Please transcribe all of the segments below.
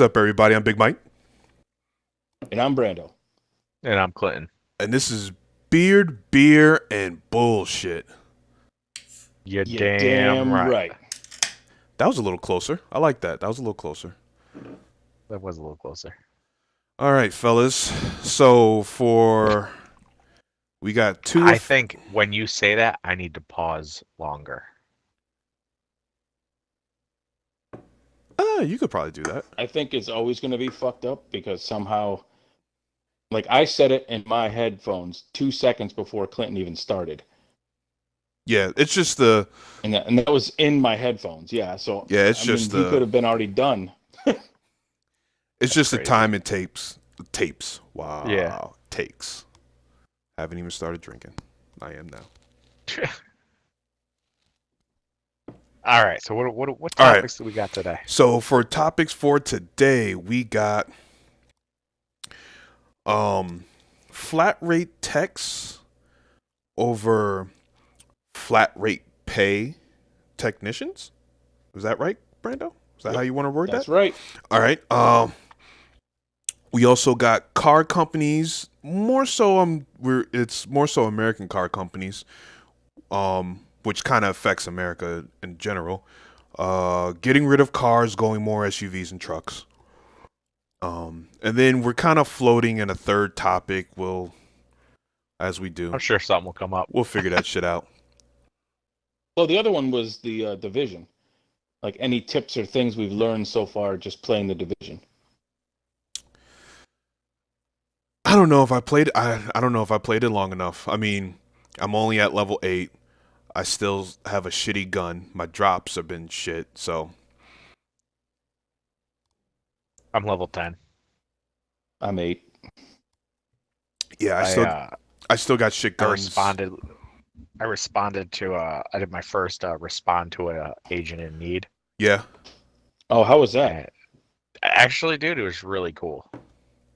up, everybody? I'm Big Mike. And I'm Brando. And I'm Clinton. And this is Beard, Beer, and Bullshit. You're You're damn right. That was a little closer. I like that. That was a little closer. That was a little closer. All right, fellas. So we got two. I think when you say that, I need to pause longer. You could probably do that. I think it's always going to be fucked up because somehow, like I said it in my headphones 2 seconds before Clinton even started. Yeah, it's just and that was in my headphones. Yeah, so yeah, it's he could have been already done. It's just crazy. The time it tapes. Wow. Yeah. Takes. Haven't even started drinking. I am now. All right. So what topics do we got today? So for topics for today, we got flat rate techs over flat rate pay technicians. Is that right, Brando? Is that how you want to word that? That's right. All right. We also got car companies. More so, it's more so American car companies, which kind of affects America in general. Getting rid of cars, going more SUVs and trucks. And then we're kind of floating in a third topic. As we do, I'm sure something will come up. We'll figure that shit out. Well, the other one was the division. Like any tips or things we've learned so far just playing the division. I don't know if I played. I don't know if I played it long enough. I mean, I'm only at level 8. I still have a shitty gun. My drops have been shit. So I'm level 10. I'm 8. Yeah, I still got shit guns. I responded to I did my first respond to an agent in need. Yeah. Oh, how was that? Actually, dude, it was really cool.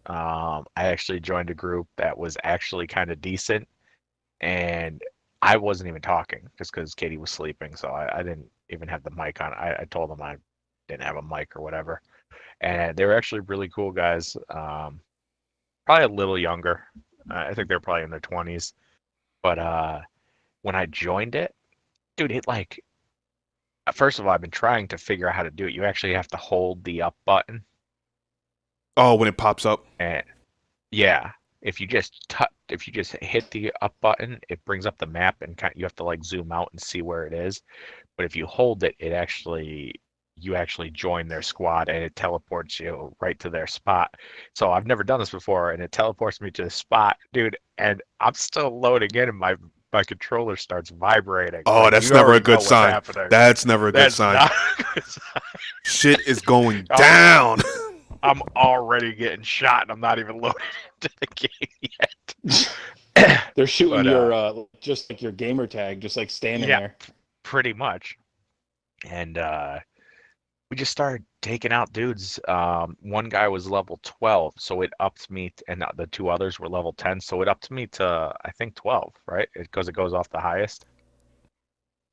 I actually joined a group that was actually kind of decent, and I wasn't even talking just because Katie was sleeping, so I didn't even have the mic on. I told them I didn't have a mic or whatever, and they were actually really cool guys. Probably a little younger. I think they're probably in their 20s, but when I joined it, dude, it like first of all, I've been trying to figure out how to do it. You actually have to hold the up button. Oh, when it pops up? And yeah, if you just hit the up button, it brings up the map and you have to like zoom out and see where it is. But if you hold it, you actually join their squad and it teleports you right to their spot. So I've never done this before, and it teleports me to the spot, dude. And I'm still loading in, and my controller starts vibrating. Oh, like, that's never a good sign. That's never a good sign. Not a good sign. Shit is going down. I'm already getting shot, and I'm not even loaded into the game yet. They're shooting your just like your gamer tag, just like standing there. Pretty much. And we just started taking out dudes. One guy was level 12, so it upped me, and the two others were level 10, so it upped me to I think 12, right? Because it goes off the highest.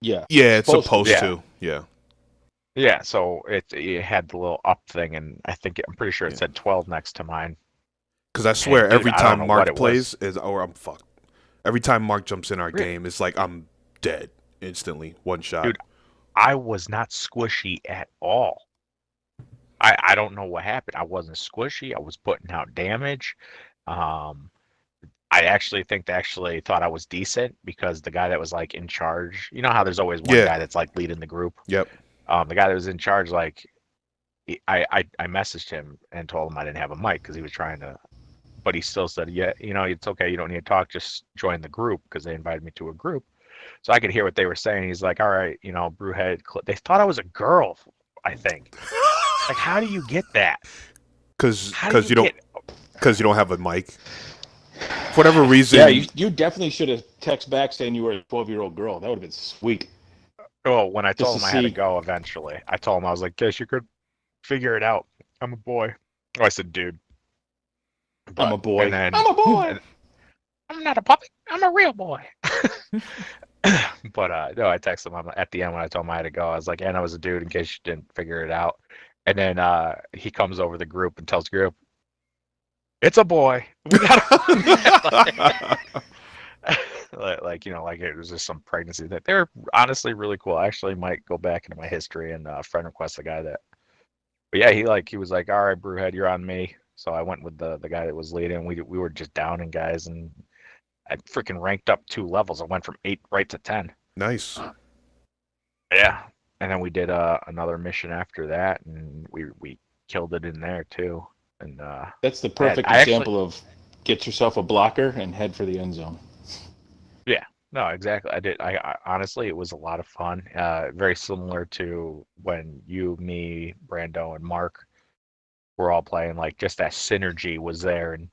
Yeah. Yeah, it's supposed to. Yeah. Yeah, so it had the little up thing, and I'm pretty sure it said 12 next to mine. Because I swear, every time Mark plays, I'm fucked. Every time Mark jumps in our game, it's like I'm dead instantly, one shot. Dude, I was not squishy at all. I don't know what happened. I wasn't squishy. I was putting out damage. I actually think they actually thought I was decent because the guy that was like in charge, you know how there's always one guy that's like leading the group? Yep. The guy that was in charge, like, I messaged him and told him I didn't have a mic because he was trying to, but he still said, yeah, it's okay. You don't need to talk. Just join the group because they invited me to a group. So I could hear what they were saying. He's like, all right, Brewhead. They thought I was a girl, I think. Like, how do you get that? Because you don't have a mic. For whatever reason. Yeah, you definitely should have texted back saying you were a 12-year-old girl. That would have been sweet. Oh, when I told him I had to go eventually, I told him, I was like, guess you could figure it out. I'm a boy. Oh, I said, dude. But, I'm a boy. I'm a boy. I'm not a puppy. I'm a real boy. But no, I texted him at the end when I told him I had to go. I was like, and I was a dude in case you didn't figure it out. And then he comes over the group and tells the group, "It's a boy." We got like it was just some pregnancy that they're honestly really cool. I actually might go back into my history and friend request the guy that. But yeah, he was like, "All right, Brewhead, you're on me." So I went with the guy that was leading. We were just downing guys, and I freaking ranked up 2 levels. I went from 8 right to 10. Nice. Yeah, and then we did another mission after that, and we killed it in there too. And That's the perfect example of get yourself a blocker and head for the end zone. Yeah, no, exactly. I honestly, it was a lot of fun. Very similar to when you, me, Brando, and Mark were all playing. Like, just that synergy was there, and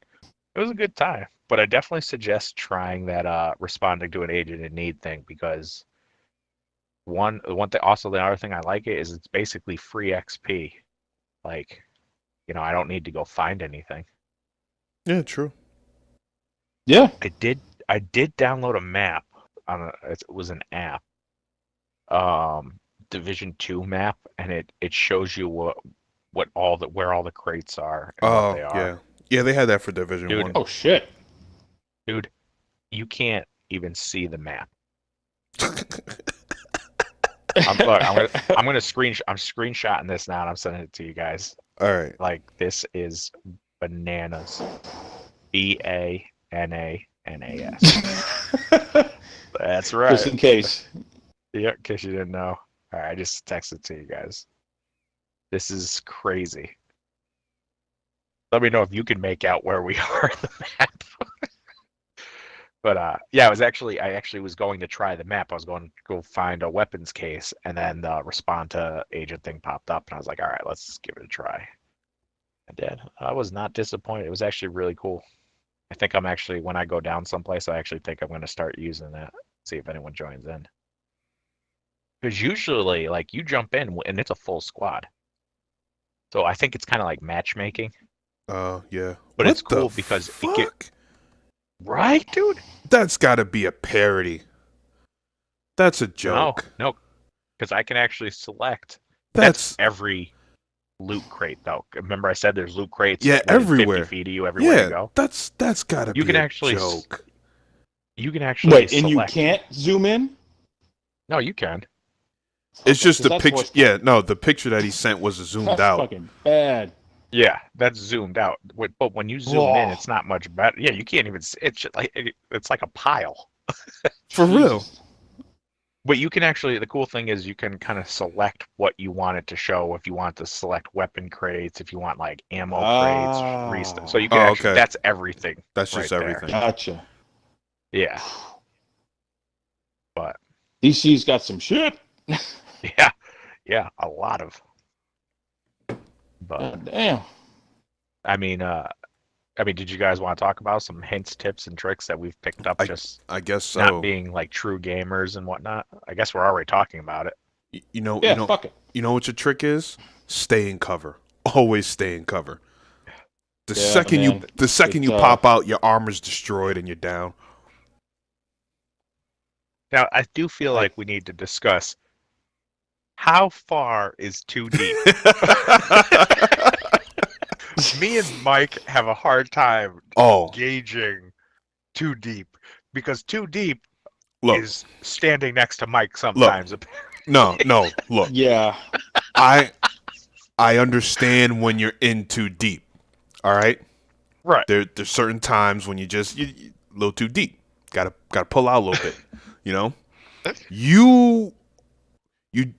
it was a good time. But I definitely suggest trying that responding to an agent in need thing, because one thing, also the other thing I like it is it's basically free XP. Like, I don't need to go find anything. Yeah, true. Yeah, I did download a map it was an app, Division 2 map, and it shows you where all the crates are and what they are. Yeah, they had that for Division Dude, 1. oh shit. Dude, you can't even see the map. I'm screenshotting this now and I'm sending it to you guys. All right. Like, this is bananas. BANANAS. That's right. Just in case. Yeah, in case you didn't know. All right, I just texted it to you guys. This is crazy. Let me know if you can make out where we are in the map. But yeah, I actually was going to try the map. I was going to go find a weapons case, and then the respond to agent thing popped up, and I was like, all right, let's give it a try. I did. I was not disappointed. It was actually really cool. I think when I go down someplace, I actually think I'm going to start using that. See if anyone joins in. Because usually, like, you jump in and it's a full squad. So I think it's kind of like matchmaking. Yeah. But it's cool because right, dude? That's got to be a parody. That's a joke. No, because I can actually select. That's every loot crate, though. Remember, I said there's loot crates. Yeah, everywhere. 50 feet of you everywhere you go. That's got to be a joke. You can actually. Wait, select. And you can't zoom in? No, you can. It's just the picture. Yeah, no, the picture that he sent was zoomed out. That's fucking bad. Yeah, that's zoomed out. But when you zoom in, it's not much better. Yeah, you can't even. It's like a pile. For real. But you can actually. The cool thing is you can kind of select what you want it to show. If you want to select weapon crates, if you want like ammo crates, so you can actually. Okay. That's everything. That's just everything. There. Gotcha. Yeah. But DC's got some shit. Yeah, a lot of. But oh, damn. I mean, did you guys want to talk about some hints, tips, and tricks that we've picked up? I guess so. Not being like true gamers and whatnot. I guess we're already talking about it. Fuck it. You know what your trick is? Stay in cover. Always stay in cover. The second you pop out, your armor's destroyed and you're down. Now, I do feel like we need to discuss how far is too deep. Me and Mike have a hard time gauging too deep, because too deep is standing next to Mike sometimes. No, look. Yeah. I understand when you're in too deep. All right? Right. There's certain times when you a little too deep. Gotta pull out a little bit. You know? You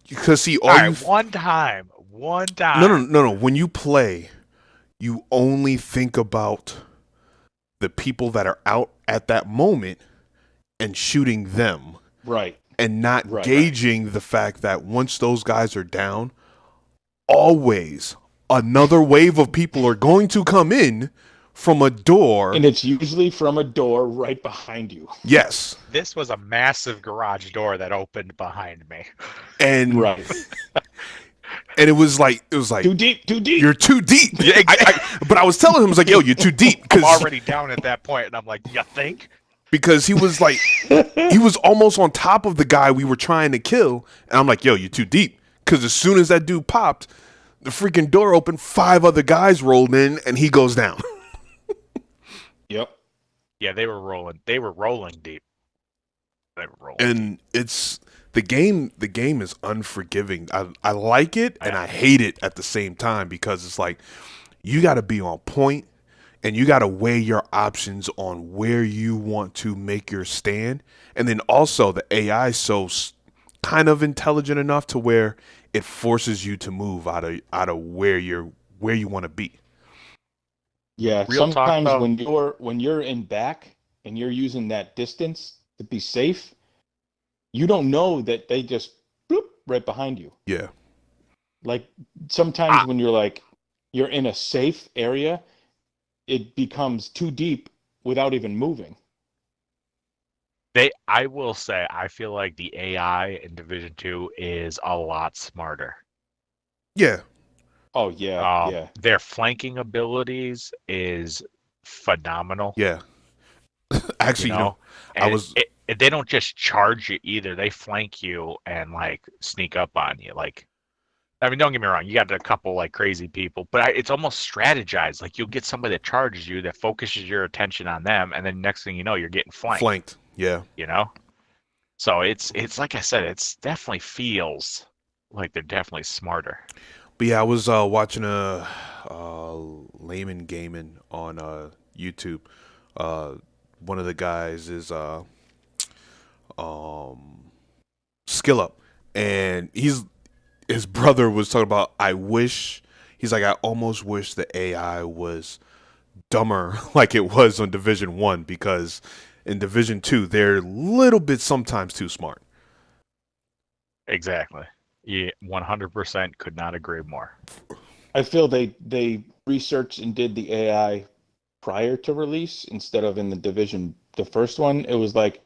because see one time. No. When you play, you only think about the people that are out at that moment and shooting them. Right. And not gauging the fact that once those guys are down, always another wave of people are going to come in from a door. And it's usually from a door right behind you. Yes. This was a massive garage door that opened behind me. And and it was like too deep. You're too deep. But I was telling him, I was like, yo, you're too deep. I'm already down at that point, and I'm like, you think? Because he was like, he was almost on top of the guy we were trying to kill, and I'm like, yo, you're too deep. Because as soon as that dude popped, The freaking door opened, 5 other guys rolled in, and he goes down. Yep. Yeah, they were rolling. They were rolling deep. They were rolling And deep. it's the game. The game is unforgiving. I like it and I hate it at the same time because it's like you got to be on point and you got to weigh your options on where you want to make your stand. And then also the AI is so kind of intelligent enough to where it forces you to move out of where you want to be. Yeah. Real talk, Sometimes though. when you're in back and you're using that distance to be safe, you don't know that they just bloop right behind you. Yeah. Like sometimes when you're in a safe area, it becomes too deep without even moving. I will say, I feel like the AI in Division 2 is a lot smarter. Yeah. Oh yeah. Their flanking abilities is phenomenal. Yeah. You Actually, know, I and was they don't just charge you either. They flank you and like sneak up on you. Like, I mean, don't get me wrong, you got a couple like crazy people, but it's almost strategized. Like you'll get somebody that charges you, that focuses your attention on them, and then next thing you know, you're getting flanked. flanked. Yeah. You know, so it's like I said, it's definitely feels like they're definitely smarter. But yeah, I was watching layman gaming on YouTube. Uh, One of the guys is um, Skill Up, and his brother was talking about. He's like, I almost wish the AI was dumber like it was on Division 1 because in Division 2 they're a little bit sometimes too smart. Exactly. Yeah, 100% could not agree more. I feel they researched and did the AI prior to release instead of in the first one. It was like,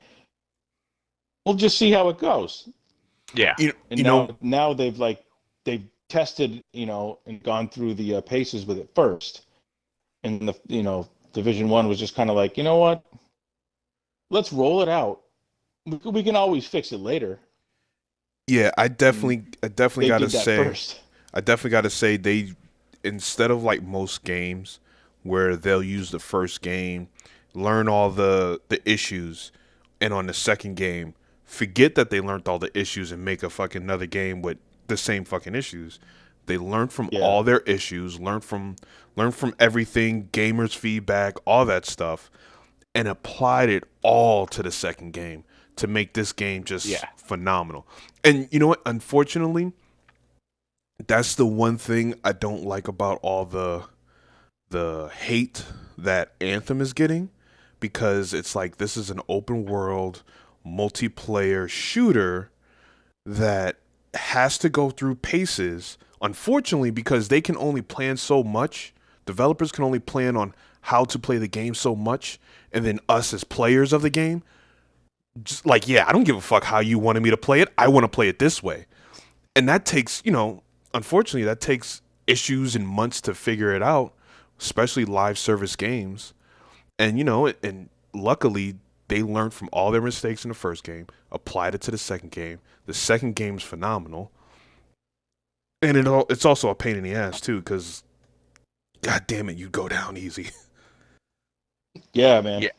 we'll just see how it goes. Yeah. And You know, now they've tested, and gone through the paces with it first. And Division 1 was just kind of like, you know what? Let's roll it out. We can always fix it later. yeah, I And definitely they got to did that say, first. they instead of like most games where they'll use the first game, learn all the issues, and on the second game, forget that they learned all the issues and make a fucking another game with the same fucking issues. They learned from Yeah. all their issues, learn from everything, gamers' feedback, all that stuff, and applied it all to the second game to make this game just phenomenal. And you know what? Unfortunately, that's the one thing I don't like about all the hate that Anthem is getting because it's like this is an open world multiplayer shooter that has to go through paces. Unfortunately, because they can only plan so much, developers can only plan on how to play the game so much, and then us as players of the game, just like, yeah, I don't give a fuck how you wanted me to play it. I want to play it this way. And that takes, unfortunately, that takes issues and months to figure it out, especially live service games. And, and luckily, they learned from all their mistakes in the first game, applied it to the second game. The second game's phenomenal. And it's also a pain in the ass, too, because, god damn it, you go down easy. Yeah, man. Yeah.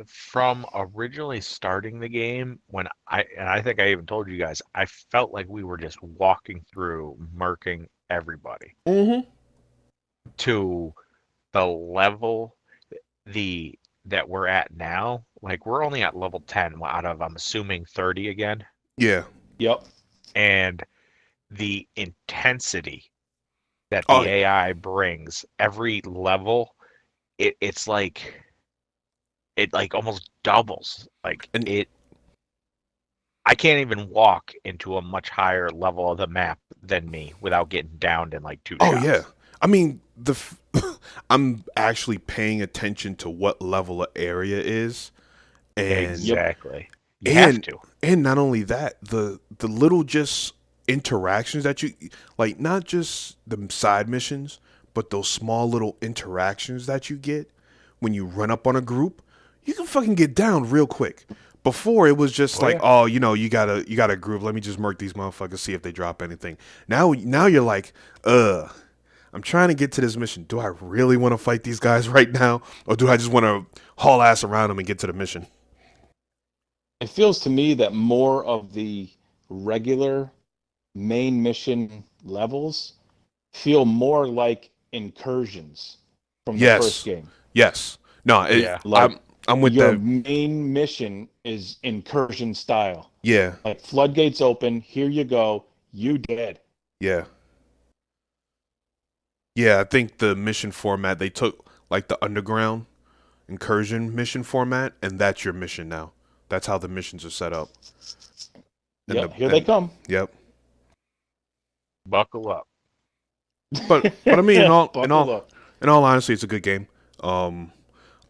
From originally starting the game, I think I even told you guys, I felt like we were just walking through murking everybody Mm-hmm. to the level that we're at now. Like we're only at level 10 out of, I'm assuming, 30 again. Yeah. Yep. And the intensity that Oh, the AI brings every level, it's like it like almost doubles. Like and I can't even walk into a much higher level of the map than me without getting downed in like 2 shots. yeah. I mean, I'm actually paying attention to what level of area is, and Exactly. You have to. and not only that, the little just interactions that you like, not just the side missions, but those small little interactions that you get when you run up on a group, you can fucking get down real quick. Before it was just Oh, like, yeah. oh, you gotta group. Let me just murk these motherfuckers, see if they drop anything. Now you're like, I'm trying to get to this mission. Do I really want to fight these guys right now, or do I just want to haul ass around them and get to the mission? It feels to me that more of the regular main mission levels feel more like incursions from the first Yes, game. yes. No, Yeah. Like I'm with your that. main mission is incursion style. Yeah, Like floodgates open, here you go, you dead. yeah, yeah. I think the mission format they took like the underground incursion mission format, and that's your mission now. That's how the missions are set up. And Yep, here they come. yep. Buckle up. But I mean, Buckle up. in all honesty, it's a good game.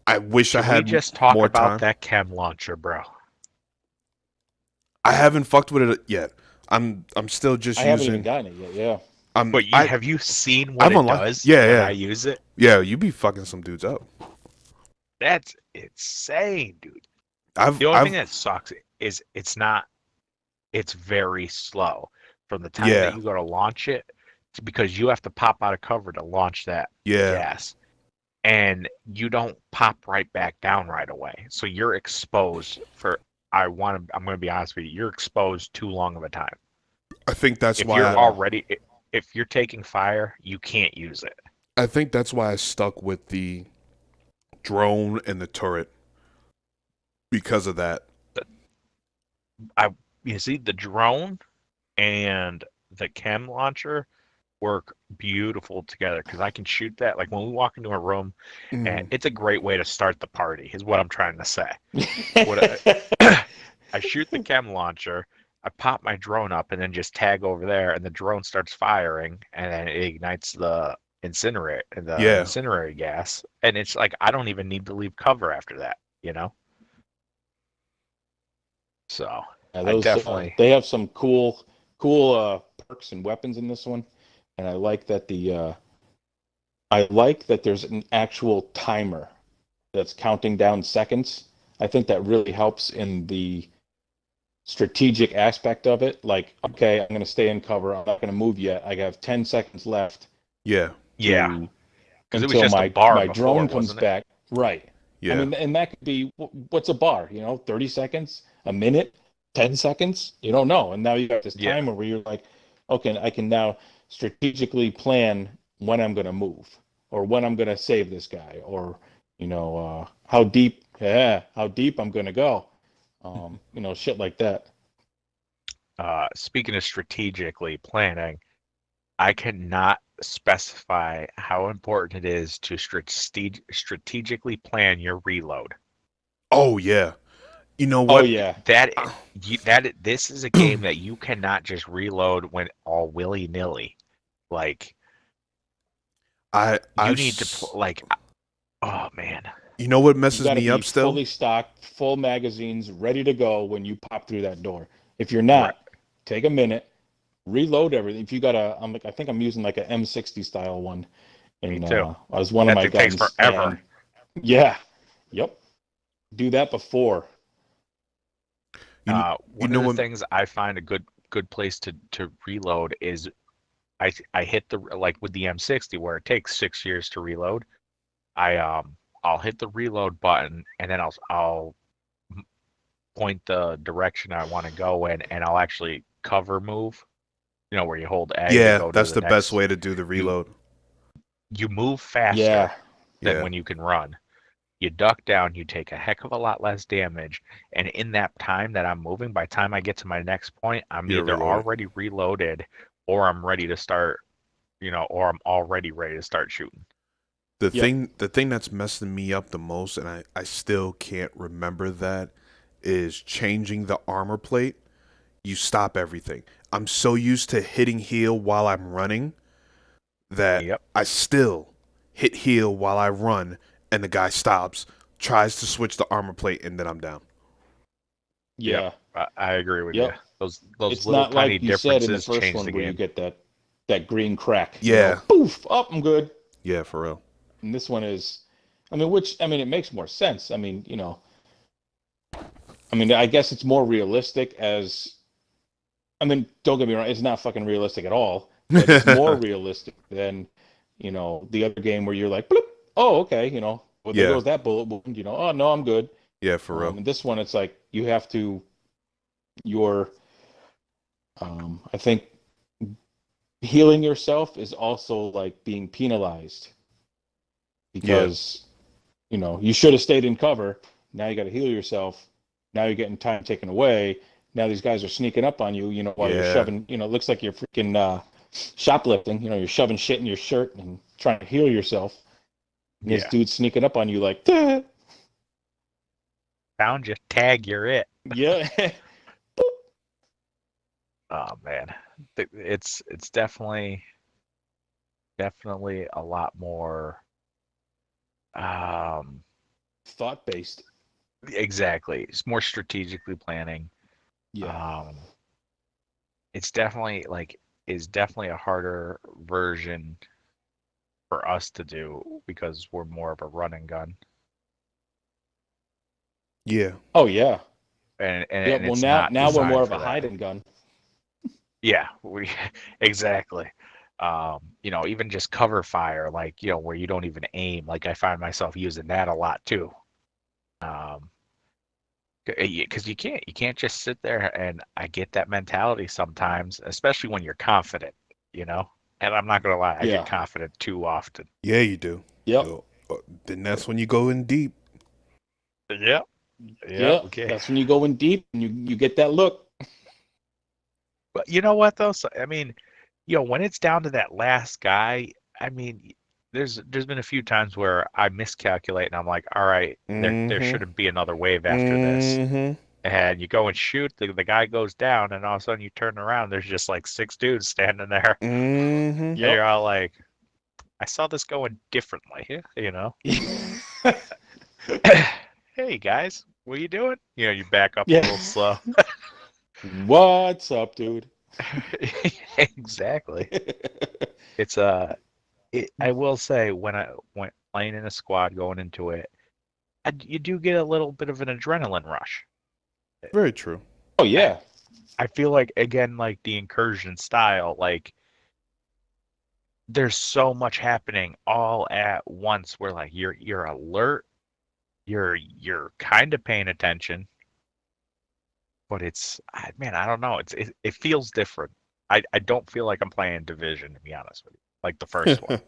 I wish I Can we had just talk more about time. that chem launcher, bro? I haven't fucked with it yet. I'm still just I haven't even using. gotten it yet, yeah. But have you seen what I'm it online. does Yeah, when yeah. I use it? Yeah, you be fucking some dudes up. That's insane, dude. I've The only I've thing that sucks is it's very slow from the time yeah that you go to launch it because you have to pop out of cover to launch that yeah gas. And you don't pop right back down right away. So you're exposed for I'm gonna be honest with you, you're exposed too long of a time. I think that's If why you're already if you're taking fire, you can't use it. I think that's why I stuck with the drone and the turret because of that. You see the drone and the chem launcher work beautiful together because I can shoot that like when we walk into a room and it's a great way to start the party is what I'm trying to say. I shoot the chem launcher, I pop my drone up and then just tag over there and the drone starts firing and then it ignites the incendiary gas and it's like I don't even need to leave cover after that, you know? So Yeah, I definitely they have some cool perks and weapons in this one, and I like that there's an actual timer that's counting down seconds. I think that really helps in the strategic aspect of it. Like, okay, I'm going to stay in cover. I'm not going to move yet. I have 10 seconds left. Yeah. Yeah. Because it was Until just a bar my before, drone comes wasn't it? back. Right. Yeah. I mean, and that could be, what's a bar? 30 seconds, a minute, 10 seconds? You don't know. And now you got this Yeah. timer where you're like, okay, I can now strategically plan when I'm going to move or when I'm going to save this guy or, how deep I'm going to go. Shit like that. Speaking of strategically planning, I cannot specify how important it is to strategically plan your reload. Oh yeah. You know what? Oh yeah. This is a game that you cannot just reload when all willy-nilly. Like you need to oh man. You know what You messes got to me be up still? fully stocked, full magazines, ready to go when you pop through that door. If you're not, take a minute, reload everything. If you got I think I'm using like a M60 style one. And, Me too. I was one of my guns. Takes forever. Yeah. Yep. Do that before. One of the things I find a good place to reload is I hit the like with the M60 where it takes 6 years to reload. I'll hit the reload button and then I'll point the direction I want to go in and I'll actually cover move. Where you hold A. Yeah, that's the best way to do the reload. You move faster than Yeah. when you can run. You duck down, you take a heck of a lot less damage, and in that time that I'm moving, by the time I get to my next point, I'm either already reloaded or I'm ready to start, or I'm already ready to start shooting. The thing that's messing me up the most, and I still can't remember that, is changing the armor plate. You stop everything. I'm so used to hitting heal while I'm running that I still hit heal while I run, and the guy stops, tries to switch the armor plate, and then I'm down. Yeah, I agree with you. Those it's little not tiny like you said in the differences first change one the where game. you get that green crack. Yeah. Poof, up, I'm good. Yeah, for real. And this one is, it makes more sense. I mean, I guess it's more realistic as. I mean, don't get me wrong, it's not fucking realistic at all, but it's more realistic than, the other game where you're like, bloop, oh, okay, well, there Yeah. goes that bullet wound, oh, no, I'm good. Yeah, for real. And this one, it's like you have to, your, I think healing yourself is also like being penalized because, you should have stayed in cover. Now you got to heal yourself. Now you're getting time taken away. Now these guys are sneaking up on you, while you're Yeah. shoving, it looks like you're freaking shoplifting, you're shoving shit in your shirt and trying to heal yourself. And this Yeah. dude's sneaking up on you like, "Duh." Found you. Tag, you're it. Yeah. Oh man, it's definitely a lot more. Thought-based. Exactly. It's more strategically planning. Yeah. It's definitely a harder version for us to do because we're more of a run and gun. Yeah. Oh, yeah. And Yeah, well, it's now not we're more designed of for a that. hide and gun. Yeah, we exactly. Even just cover fire, like, where you don't even aim. Like I find myself using that a lot too. Because you can't just sit there, and I get that mentality sometimes, especially when you're confident, And I'm not gonna lie, I Yeah. get confident too often. Yeah, you do. Yep. Then that's when you go in deep. Yep. Yeah. Okay. That's when you go in deep and you get that look. But you know what though? So, I mean, when it's down to that last guy, I mean, there's been a few times where I miscalculate and I'm like, all right, there shouldn't be another wave after this. And you go and shoot, the guy goes down, and all of a sudden you turn around, there's just like 6 dudes standing there. And Yep. you're all like, I saw this going differently, Hey guys, what are you doing? You back up a little slow. What's up, dude? Exactly. It's I will say when I went playing in a squad going into it, you do get a little bit of an adrenaline rush. Very true. Oh yeah. I feel like, again, like the incursion style, like there's so much happening all at once where like you're alert, you're kind of paying attention, but I don't know, it feels different. I don't feel like I'm playing Division, to be honest with you, like the first one.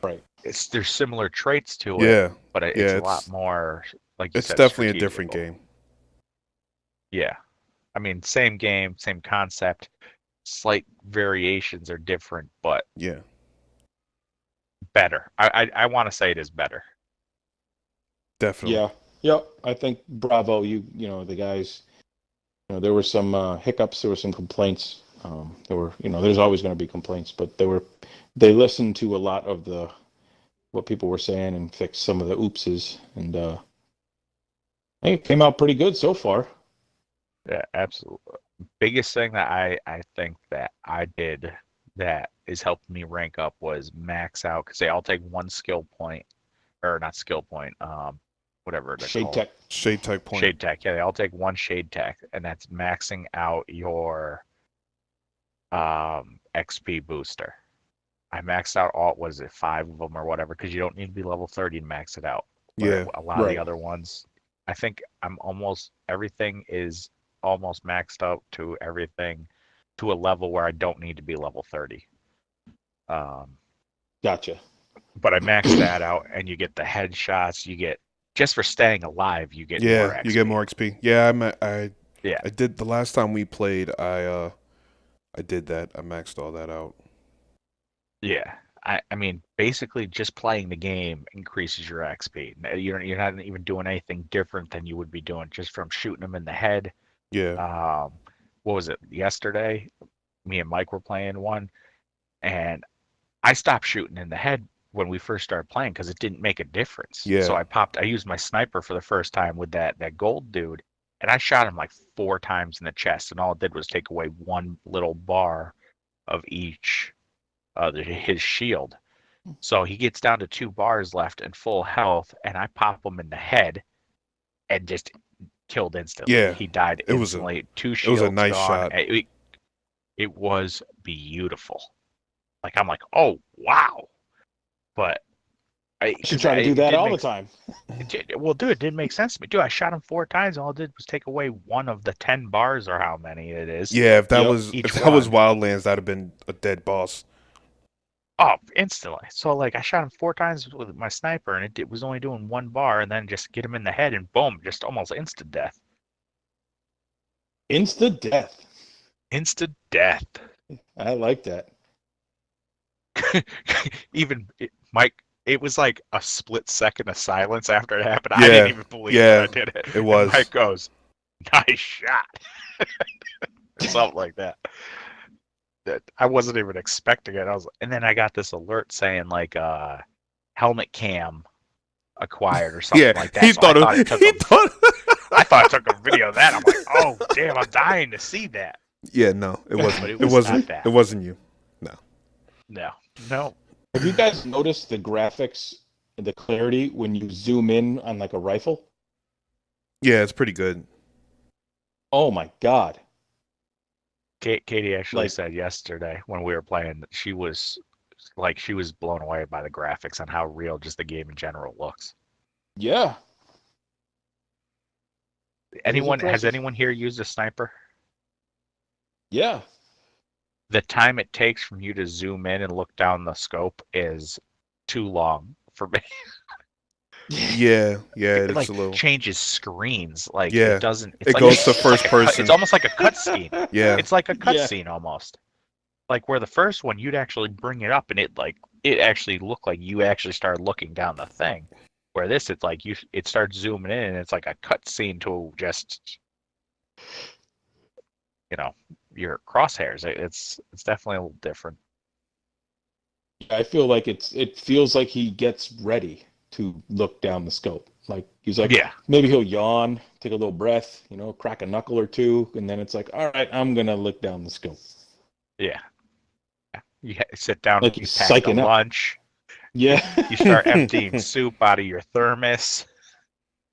Right. There's similar traits to Yeah. it, but it's a lot more, like you It's said, definitely a different strategical. game. Yeah. I mean, same game, same concept, slight variations are different, but Yeah. better. I want to say it is better. Definitely. Yeah. Yep. I think bravo, the guys. There were some hiccups. There were some complaints. There were, there's always going to be complaints, but they listened to a lot of what people were saying and fixed some of the oopses, and it came out pretty good so far. Yeah, absolutely. Biggest thing that I think that I did that is helping me rank up was max out, because they all take 1 skill point, or not skill point, whatever they're Shade called. tech. Shade tech point. Shade tech. Yeah, they all take 1 shade tech, and that's maxing out your XP booster. I maxed out all, was it 5 of them or whatever, because you don't need to be level 30 to max it out. But Yeah. a lot of the other ones, I think everything is almost maxed out to everything to a level where I don't need to be level 30. Gotcha. But I maxed that out, and you get the headshots. You get, just for staying alive, you get more XP. You get more XP. Yeah, Yeah. I did the last time we played. I did that. I maxed all that out. Yeah. I mean, basically, just playing the game increases your XP. You're not even doing anything different than you would be doing just from shooting them in the head. Yeah. What was it? Yesterday, me and Mike were playing one, and I stopped shooting in the head when we first started playing because it didn't make a difference. Yeah. So I used my sniper for the first time with that gold dude, and I shot him like 4 times in the chest, and all it did was take away 1 little bar of each his shield. So he gets down to 2 bars left and full health, and I pop him in the head and just killed instantly. Yeah, He died it was a instantly. Two it was a shields nice gone. shot. It was beautiful. Like I'm like, oh wow, but I should try to do that all the time. Well, dude, it didn't make sense to me. Dude, I shot him 4 times. All it did was take away one of the 10 bars or how many it is. Yeah, if that Yep. was Each Wildlands, that'd have been a dead boss. Oh, instantly. So like I shot him 4 times with my sniper, and it was only doing 1 bar, and then just get him in the head, and boom, just almost instant death. Instant death. Instant death. I like that. Even Mike, it was like a split second of silence after it happened. Yeah, I didn't even believe that I did it. It was. And Mike goes, "Nice shot," or something like that. That I wasn't even expecting it. And then I got this alert saying like helmet cam acquired or something like that. I thought it took a video of that. I'm like, oh damn, I'm dying to see that. Yeah, no, it wasn't. But it wasn't. not that. It wasn't you. No. Have you guys noticed the graphics, the clarity when you zoom in on like a rifle? Yeah, it's pretty good. Oh my god. Katie actually said yesterday when we were playing that she was blown away by the graphics and how real just the game in general looks. Yeah. Has anyone here used a sniper? Yeah. The time it takes from you to zoom in and look down the scope is too long for me. Yeah, it like a little changes screens. Like Yeah. it doesn't. It goes to first person. It's almost like a cutscene. Yeah. It's like a cutscene almost. Like where the first one you'd actually bring it up and it actually looked like you actually started looking down the thing. Where this, it's like it starts zooming in and it's like a cutscene to just your crosshairs. It's definitely a little different. I feel like it feels like he gets ready to look down the scope. Like he's like, maybe he'll yawn, take a little breath, crack a knuckle or two, and then it's like, all right, I'm gonna look down the scope. Yeah. You sit down, like you pack the lunch. Yeah. You start emptying soup out of your thermos.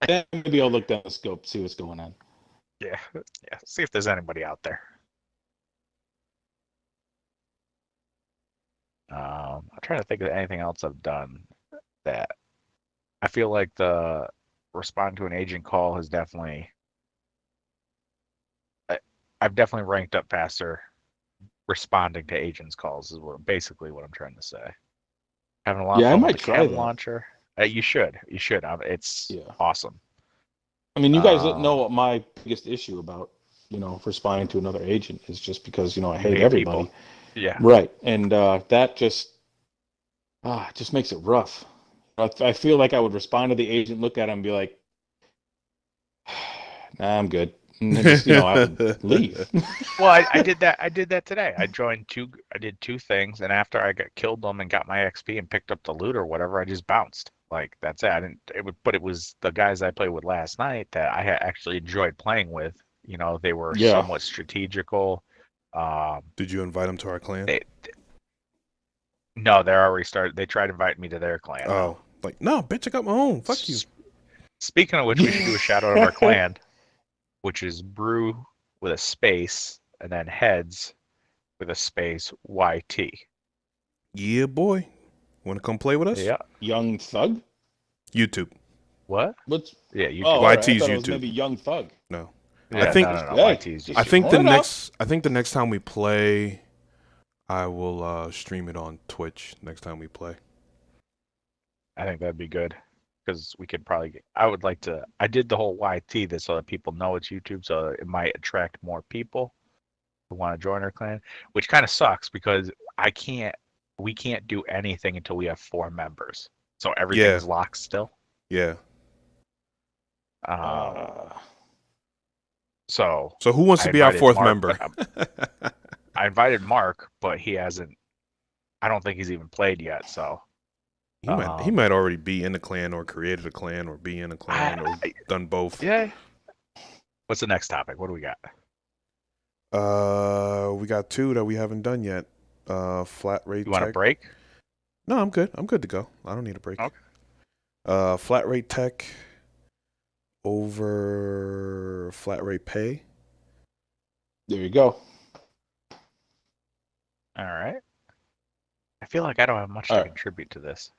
Then maybe I'll look down the scope, see what's going on. Yeah. See if there's anybody out there. I'm trying to think of anything else I've done that I feel like the respond to an agent call has definitely. I've definitely ranked up faster responding to agents' calls is basically what I'm trying to say. Having a lot of fun with the chem launcher. You should. It's awesome. I mean, you guys know what my biggest issue about, responding to another agent is just because, I hate everybody. People. Yeah. Right. And that just makes it rough. I feel like I would respond to the agent, look at him and be like, nah, I'm good. And then just, I would leave. Well, I did that. I did that today. I did 2 things, and after I killed them and got my XP and picked up the loot or whatever, I just bounced. Like that's it. But it was the guys I played with last night that I actually enjoyed playing with. They were somewhat strategical. Did you invite them to our clan? No, they're already started. They tried to invite me to their clan. Oh, like no, bitch! I got my own. Fuck you. Speaking of which, we should do a shout out of our clan, which is Brew with a space and then Heads with a space YT. Yeah, boy. Want to come play with us? Yeah. Young Thug? YouTube. What? What's YouTube. Oh, YT's right. I thought YouTube. it was maybe Young Thug. No. Yeah, I think no. YT's YouTube. I think the next time we play, I will stream it on Twitch next time we play. I think that'd be good because we could probably I did the whole YT this so that people know it's YouTube, so it might attract more people who want to join our clan, which kind of sucks because we can't do anything until we have 4 members. So everything's locked still. Yeah. So who wants to be our 4th member? I invited Mark, but he hasn't. I don't think he's even played yet. So he might already be in the clan or created a clan or be in a clan or done both. Yeah. What's the next topic? What do we got? We got 2 that we haven't done yet. Flat rate. You want a break? No, I'm good. I'm good to go. I don't need a break. Okay. Flat rate tech over flat rate pay. There you go. All right. I feel like I don't have much All to right. contribute to this.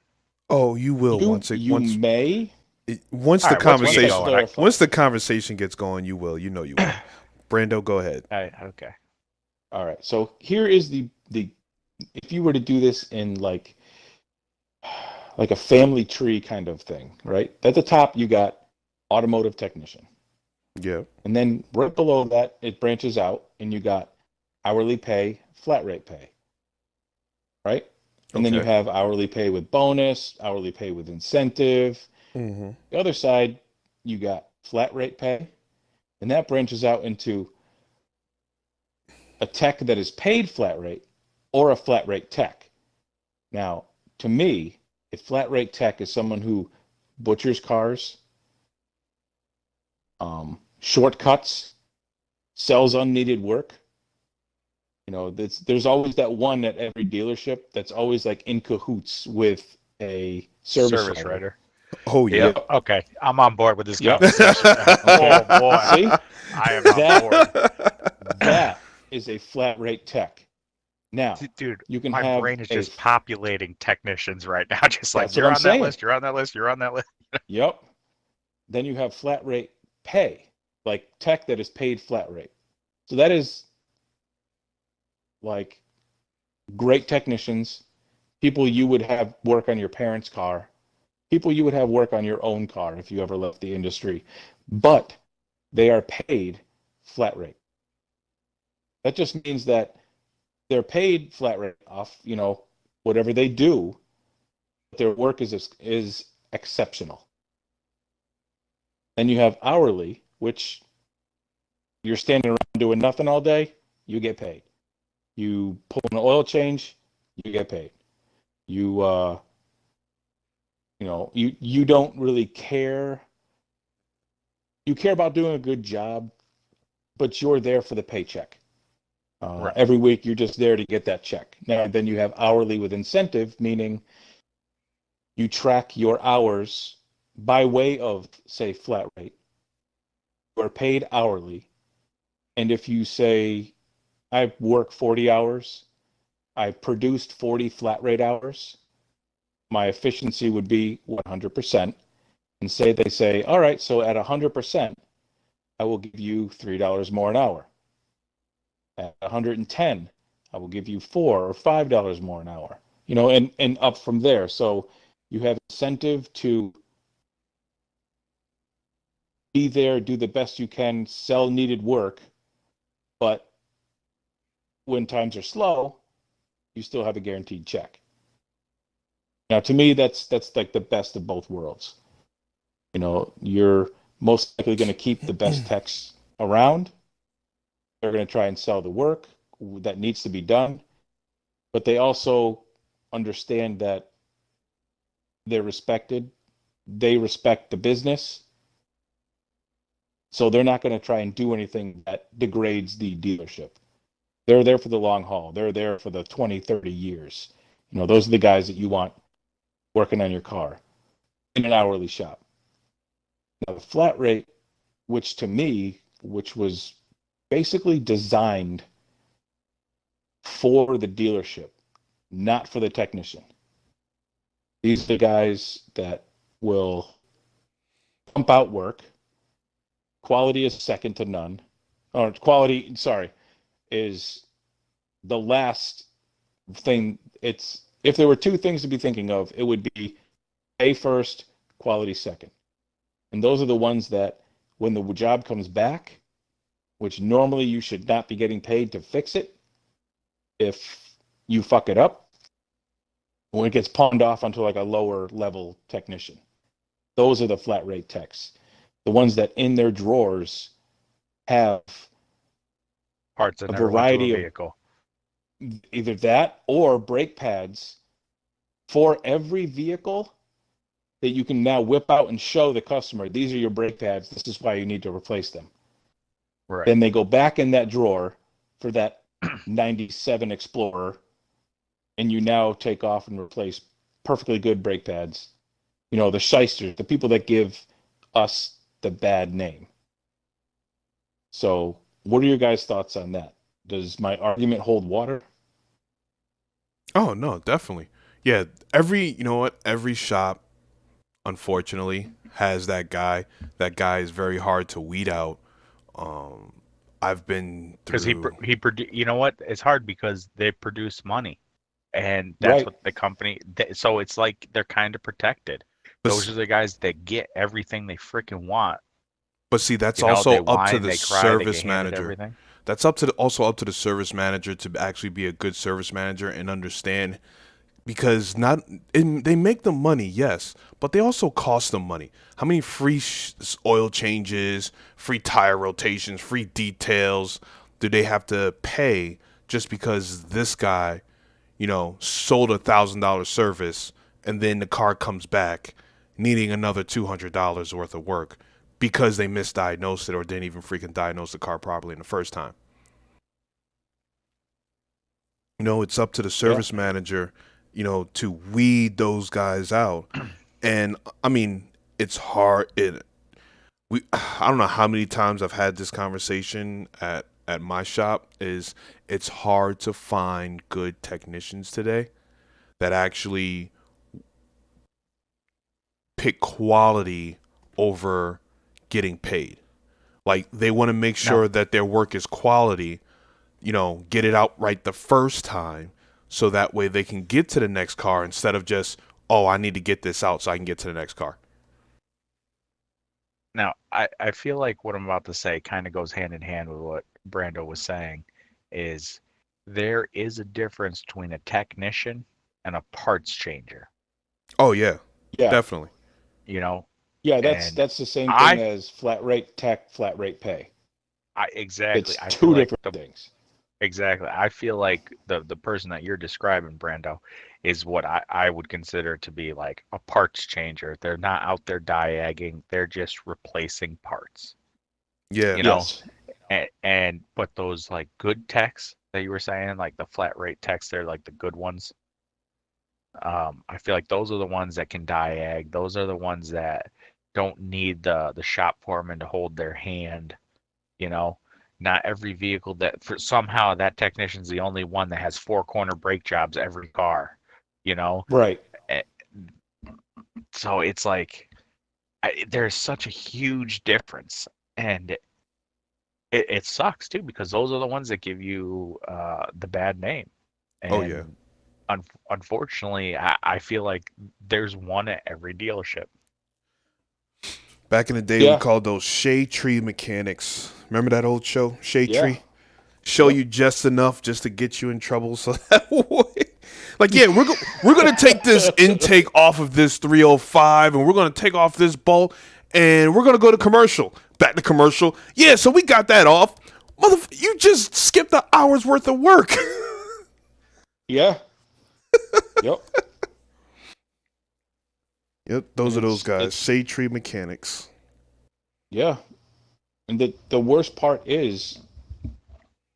Oh, you will You may. once All the right, once we get Let's conversation going, clarify. once the conversation gets going, you will. You know you will. Brando, go ahead. okay. All right. So here is the if you were to do this in like a family tree kind of thing, right? At the top you got automotive technician. Yeah. And then right below that it branches out and you got hourly pay, flat rate pay. Right? And then you Okay. have hourly pay with bonus, hourly pay with incentive. Mm-hmm. The other side, you got flat rate pay, and that branches out into a tech that is paid flat rate or a flat rate tech. Now, to me, a flat rate tech is someone who butchers cars, shortcuts, sells unneeded work. You know, there's always that one at every dealership that's always like in cahoots with a service writer. Oh yeah. Yep. Okay. I'm on board with this Yep. conversation now. Okay. Oh boy. See? I am on board. That is a flat rate tech. Now, Dude, you can my have brain is a. just populating technicians right now. Just like, That's what you're I'm on that saying. list, you're on that list, you're on that list. Yep. Then you have flat rate pay, like tech that is paid flat rate. So that is like great technicians, people you would have work on your parents' car, people you would have work on your own car if you ever left the industry, but they are paid flat rate. That just means that they're paid flat rate off, you know, whatever they do, but their work is exceptional. Then you have hourly, which you're standing around doing nothing all day, you get paid. You pull an oil change, you get paid. You you know, you don't really care. You care about doing a good job, but you're there for the paycheck. Right. Every week you're just there to get that check. Now then you have hourly with incentive, meaning you track your hours by way of, say, flat rate. You are paid hourly. And if you say, I work 40 hours, I produced 40 flat rate hours, my efficiency would be 100%. And say they say, all right, so at 100%, I will give you $3 more an hour. At 110, I will give you $4 or $5 more an hour. You know, and up from there. So you have incentive to be there, do the best you can, sell needed work, but when times are slow, you still have a guaranteed check. Now, to me, that's like the best of both worlds. You know, you're most likely going to keep the best techs around. They're going to try and sell the work that needs to be done, but they also understand that they're respected. They respect the business. So they're not going to try and do anything that degrades the dealership. They're there for the long haul. They're there for the 20, 30 years. You know, those are the guys that you want working on your car in an hourly shop. Now, the flat rate, which to me, which was basically designed for the dealership, not for the technician. These are the guys that will pump out work. Quality is second to none. Or quality, sorry, is the last thing. It's if there were two things to be thinking of, it would be pay first, quality second. And those are the ones that when the job comes back, which normally you should not be getting paid to fix it, if you fuck it up, when it gets pawned off onto like a lower level technician. Those are the flat rate techs. The ones that in their drawers have Parts that a never went to a variety of vehicle. either that or brake pads for every vehicle that you can now whip out and show the customer, these are your brake pads. This is why you need to replace them. Right. Then they go back in that drawer for that 97 Explorer, and you now take off and replace perfectly good brake pads. You know, the shysters, the people that give us the bad name. So, what are your guys' thoughts on that? Does my argument hold water? Oh no, definitely. Yeah, you know what? Every shop, unfortunately, has that guy. That guy is very hard to weed out. Um, I've been Because through. you know what? It's hard because they produce money, and that's Right. what the company. So it's like they're kind of protected. But Those are the guys that get everything they freaking want. but see, that's You know, they also up to whine, the they cry, they get service handed manager. everything. That's also up to the service manager to actually be a good service manager and understand because not they make the money, yes, but they also cost them money. How many free oil changes, free tire rotations, free details do they have to pay just because this guy, sold $1,000 service and then the car comes back needing another $200 worth of work because they misdiagnosed it or didn't even freaking diagnose the car properly in the first time. It's up to the Yeah. service manager, to weed those guys out. And I mean, it's hard. I don't know how many times I've had this conversation at my shop. It's hard to find good technicians today that actually pick quality over getting paid. Like they want to make No, sure that their work is quality, get it out right the first time so that way they can get to the next car instead of just, oh, I need to get this out so I can get to the next car. now I feel like what I'm about to say kind of goes hand in hand with what Brando was saying, is there is a difference between a technician and a parts changer. Oh yeah, Yeah. definitely. You know, Yeah, and that's the same thing I as flat rate tech, flat rate pay. exactly. It's I feel two like different things. exactly. I feel like the person that you're describing, Brando, is what I would consider to be like a parts changer. They're not out there diagging, they're just replacing parts. Yeah. You know, Yes. and but those like good techs that you were saying, like the flat rate techs, they're like the good ones. I feel like those are the ones that can diag. Those are the ones that don't need the shop foreman to hold their hand. You know, not every vehicle that for somehow that technician's the only one that has four corner brake jobs every car. You know, Right. Eh, so it's like there's such a huge difference, and it sucks too because those are the ones that give you the bad name. Oh yeah. And unfortunately, I feel like there's one at every dealership. Back in the day, we Yeah. called those shade tree mechanics. Remember that old show, Shade Yeah. Tree? Show Yep. you just enough just to get you in trouble, so that way, like, yeah, we're gonna take this intake off of this 305, and we're gonna take off this bolt, and we're gonna go to commercial. Back to commercial. Yeah, so we got that off. You just skipped an hour's worth of work. Yeah. Yep. Yep, those And are those guys, it's shade tree mechanics. yeah. And the worst part is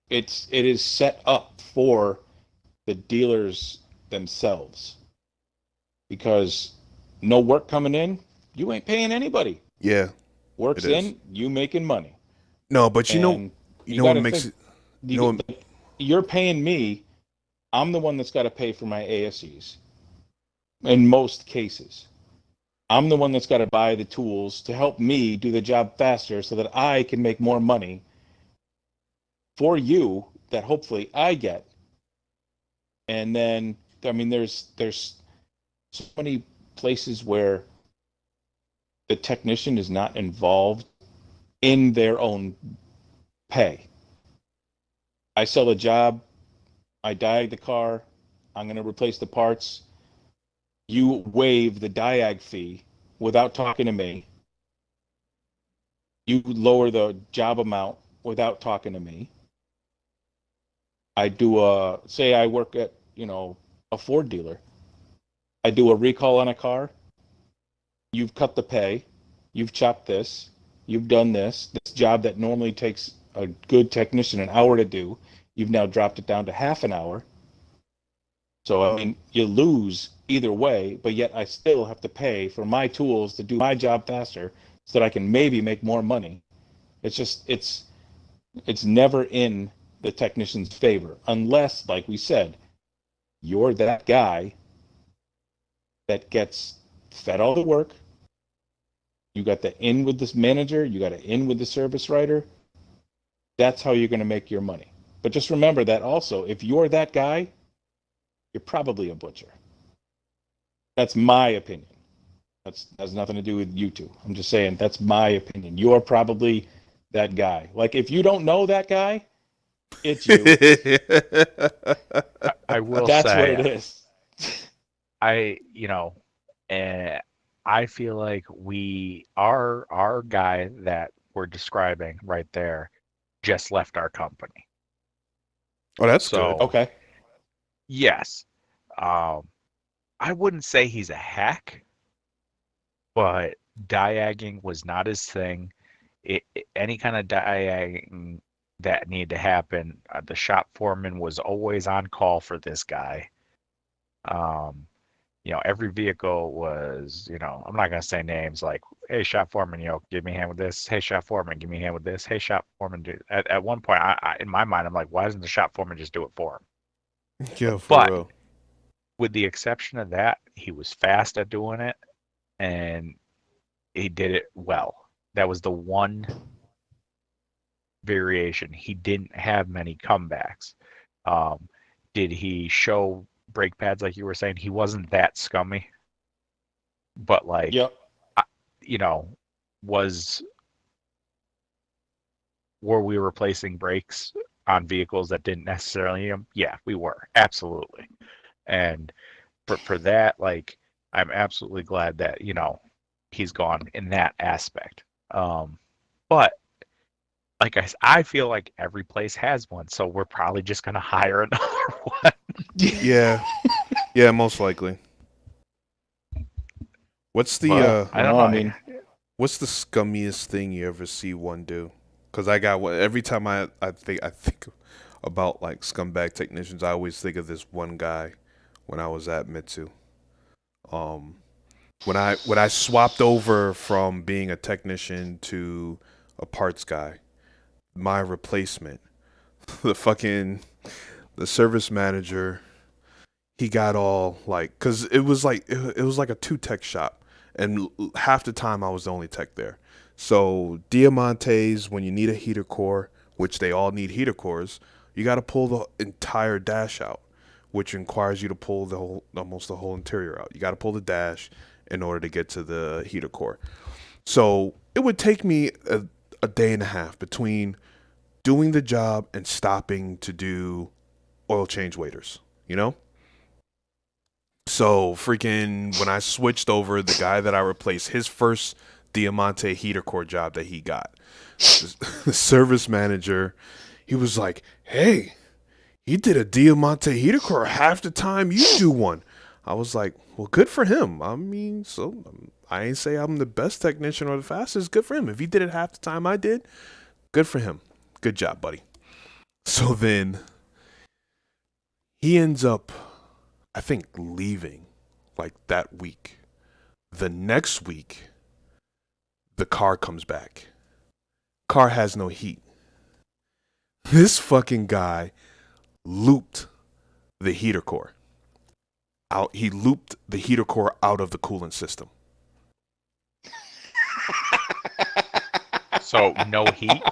it is set up for the dealers themselves because no work coming in, you ain't paying anybody. Yeah, Work's it is. in, you making money. No, but And you you know what got to makes think it. You know, you're paying me. I'm the one that's got to pay for my ASEs in most cases. I'm the one that's got to buy the tools to help me do the job faster so that I can make more money for you that hopefully I get. And then I mean there's so many places where the technician is not involved in their own pay. I sell a job, I diag the car, I'm going to replace the parts. You waive the diag fee without talking to me. You lower the job amount without talking to me. I do say I work at, a Ford dealer. I do a recall on a car. You've cut the pay. You've chopped this. You've done this. This job that normally takes a good technician an hour to do, you've now dropped it down to half an hour. So, I mean, you lose either way, but yet I still have to pay for my tools to do my job faster so that I can maybe make more money. It's just it's never in the technician's favor unless, like we said, you're that guy that gets fed all the work. You got the in with this manager, you got to in with the service writer. That's how you're going to make your money. But just remember that also, if you're that guy, you're probably a butcher. That's my opinion. That has nothing to do with you two. I'm just saying that's my opinion. You're probably that guy. Like, if you don't know that guy, it's you. I will That's say, what it is. and I feel like our guy that we're describing right there just left our company. Oh, that's So, good. Okay. yes, I wouldn't say he's a hack, but diagging was not his thing. Any kind of diagging that needed to happen, the shop foreman was always on call for this guy. Every vehicle was, I'm not gonna say names like, hey, shop foreman, give me a hand with this. Hey, shop foreman, give me a hand with this. Hey, shop foreman, do. At one point, in my mind, I'm like, why doesn't the shop foreman just do it for him? Yeah, for But real. with the exception of that, he was fast at doing it, and he did it well. That was the one variation. He didn't have many comebacks. Did he show brake pads like you were saying? He wasn't that scummy, but Yep. was were we replacing brakes on vehicles that didn't necessarily need them? Yeah, we were, absolutely. And for that, like, I'm absolutely glad that he's gone in that aspect. But like I feel like every place has one, so we're probably just gonna hire another one. Yeah, yeah, most likely. What's the Yeah. I don't No, know. I mean, what's the scummiest thing you ever see one do? Because I got one every time I think about like scumbag technicians. I always think of this one guy when I was at Mitsu. Um, when I swapped over from being a technician to a parts guy, my replacement, the fucking the service manager, he got all like, cause it was like a two tech shop, and half the time I was the only tech there. So Diamantes, when you need a heater core, which they all need heater cores, you got to pull the entire dash out, which requires you to pull almost the whole interior out. You got to pull the dash in order to get to the heater core. So it would take me a day and a half between doing the job and stopping to do oil change waiters, you know? So freaking when I switched over, the guy that I replaced, his first Diamante heater core job that he got, the service manager, he was like, "Hey, he did a Diamante heater core half the time you do one." I was like, "Well, good for him. I mean, so I ain't say I'm the best technician or the fastest. Good for him. If he did it half the time I did, good for him. Good job, buddy." So then he ends up, I think, leaving like that week. The next week, the car comes back. Car has no heat. This fucking guy looped the heater core out. He looped the heater core out of the coolant system. So no heat.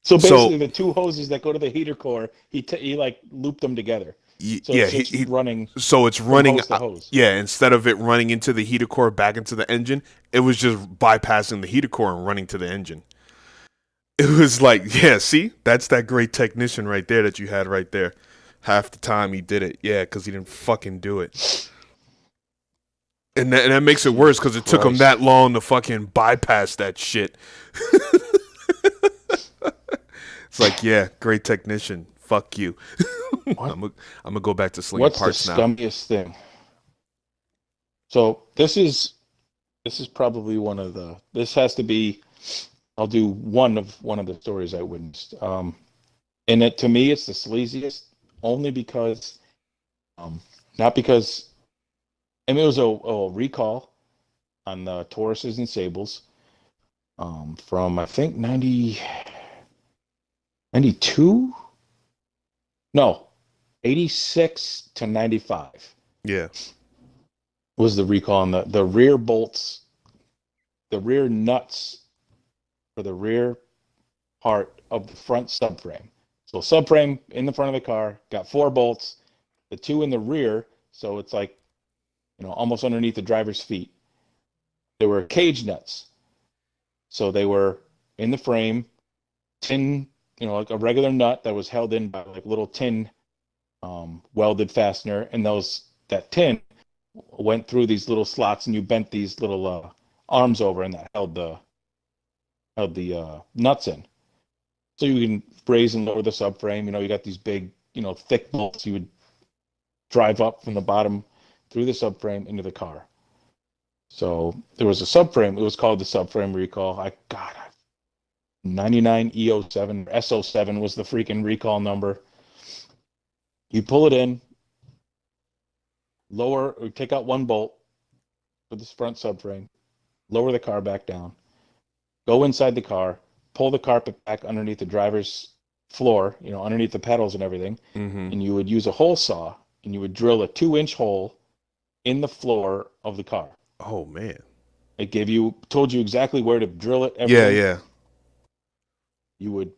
so basically, So the two hoses that go to the heater core, he like looped them together. So yeah, it's just running so it's from running. hose to hose. Yeah, instead of it running into the heater core back into the engine, it was just bypassing the heater core and running to the engine. It was like, yeah, see, that's that great technician right there that you had right there. Half the time he did it, yeah, because he didn't fucking do it. And that makes it worse because it took him Christ. that long to fucking bypass that shit. It's like, yeah, great technician. Fuck you. What? I'm gonna go back to slinging What's the parts now. scummiest thing? So this is probably one of the. This has to be. I'll do one of the stories I witnessed. And to me, it's the sleaziest, only because, not because. I mean, it was a recall, on the Tauruses and Sables, from I think 92? No, 86 to 95 Yeah. was the recall on the rear bolts, the rear nuts for the rear part of the front subframe. So subframe in the front of the car got 4 bolts, the 2 in the rear, so it's like, almost underneath the driver's feet. They were cage nuts. So they were in the frame, tin, like a regular nut that was held in by like little tin welded fastener, and that tin went through these little slots, and you bent these little arms over, and that held the nuts in. So you can raise and lower the subframe. You got these big, thick bolts you would drive up from the bottom through the subframe into the car. So there was a subframe. It was called the Subframe Recall. 99 EO7 or SO7 was the freaking recall number. You pull it in, lower or take out 1 bolt for this front subframe, lower the car back down, go inside the car, pull the carpet back underneath the driver's floor, underneath the pedals and everything, and you would use a hole saw and you would drill a 2-inch hole in the floor of the car. Oh man. It told you exactly where to drill it. Everything. Yeah. You would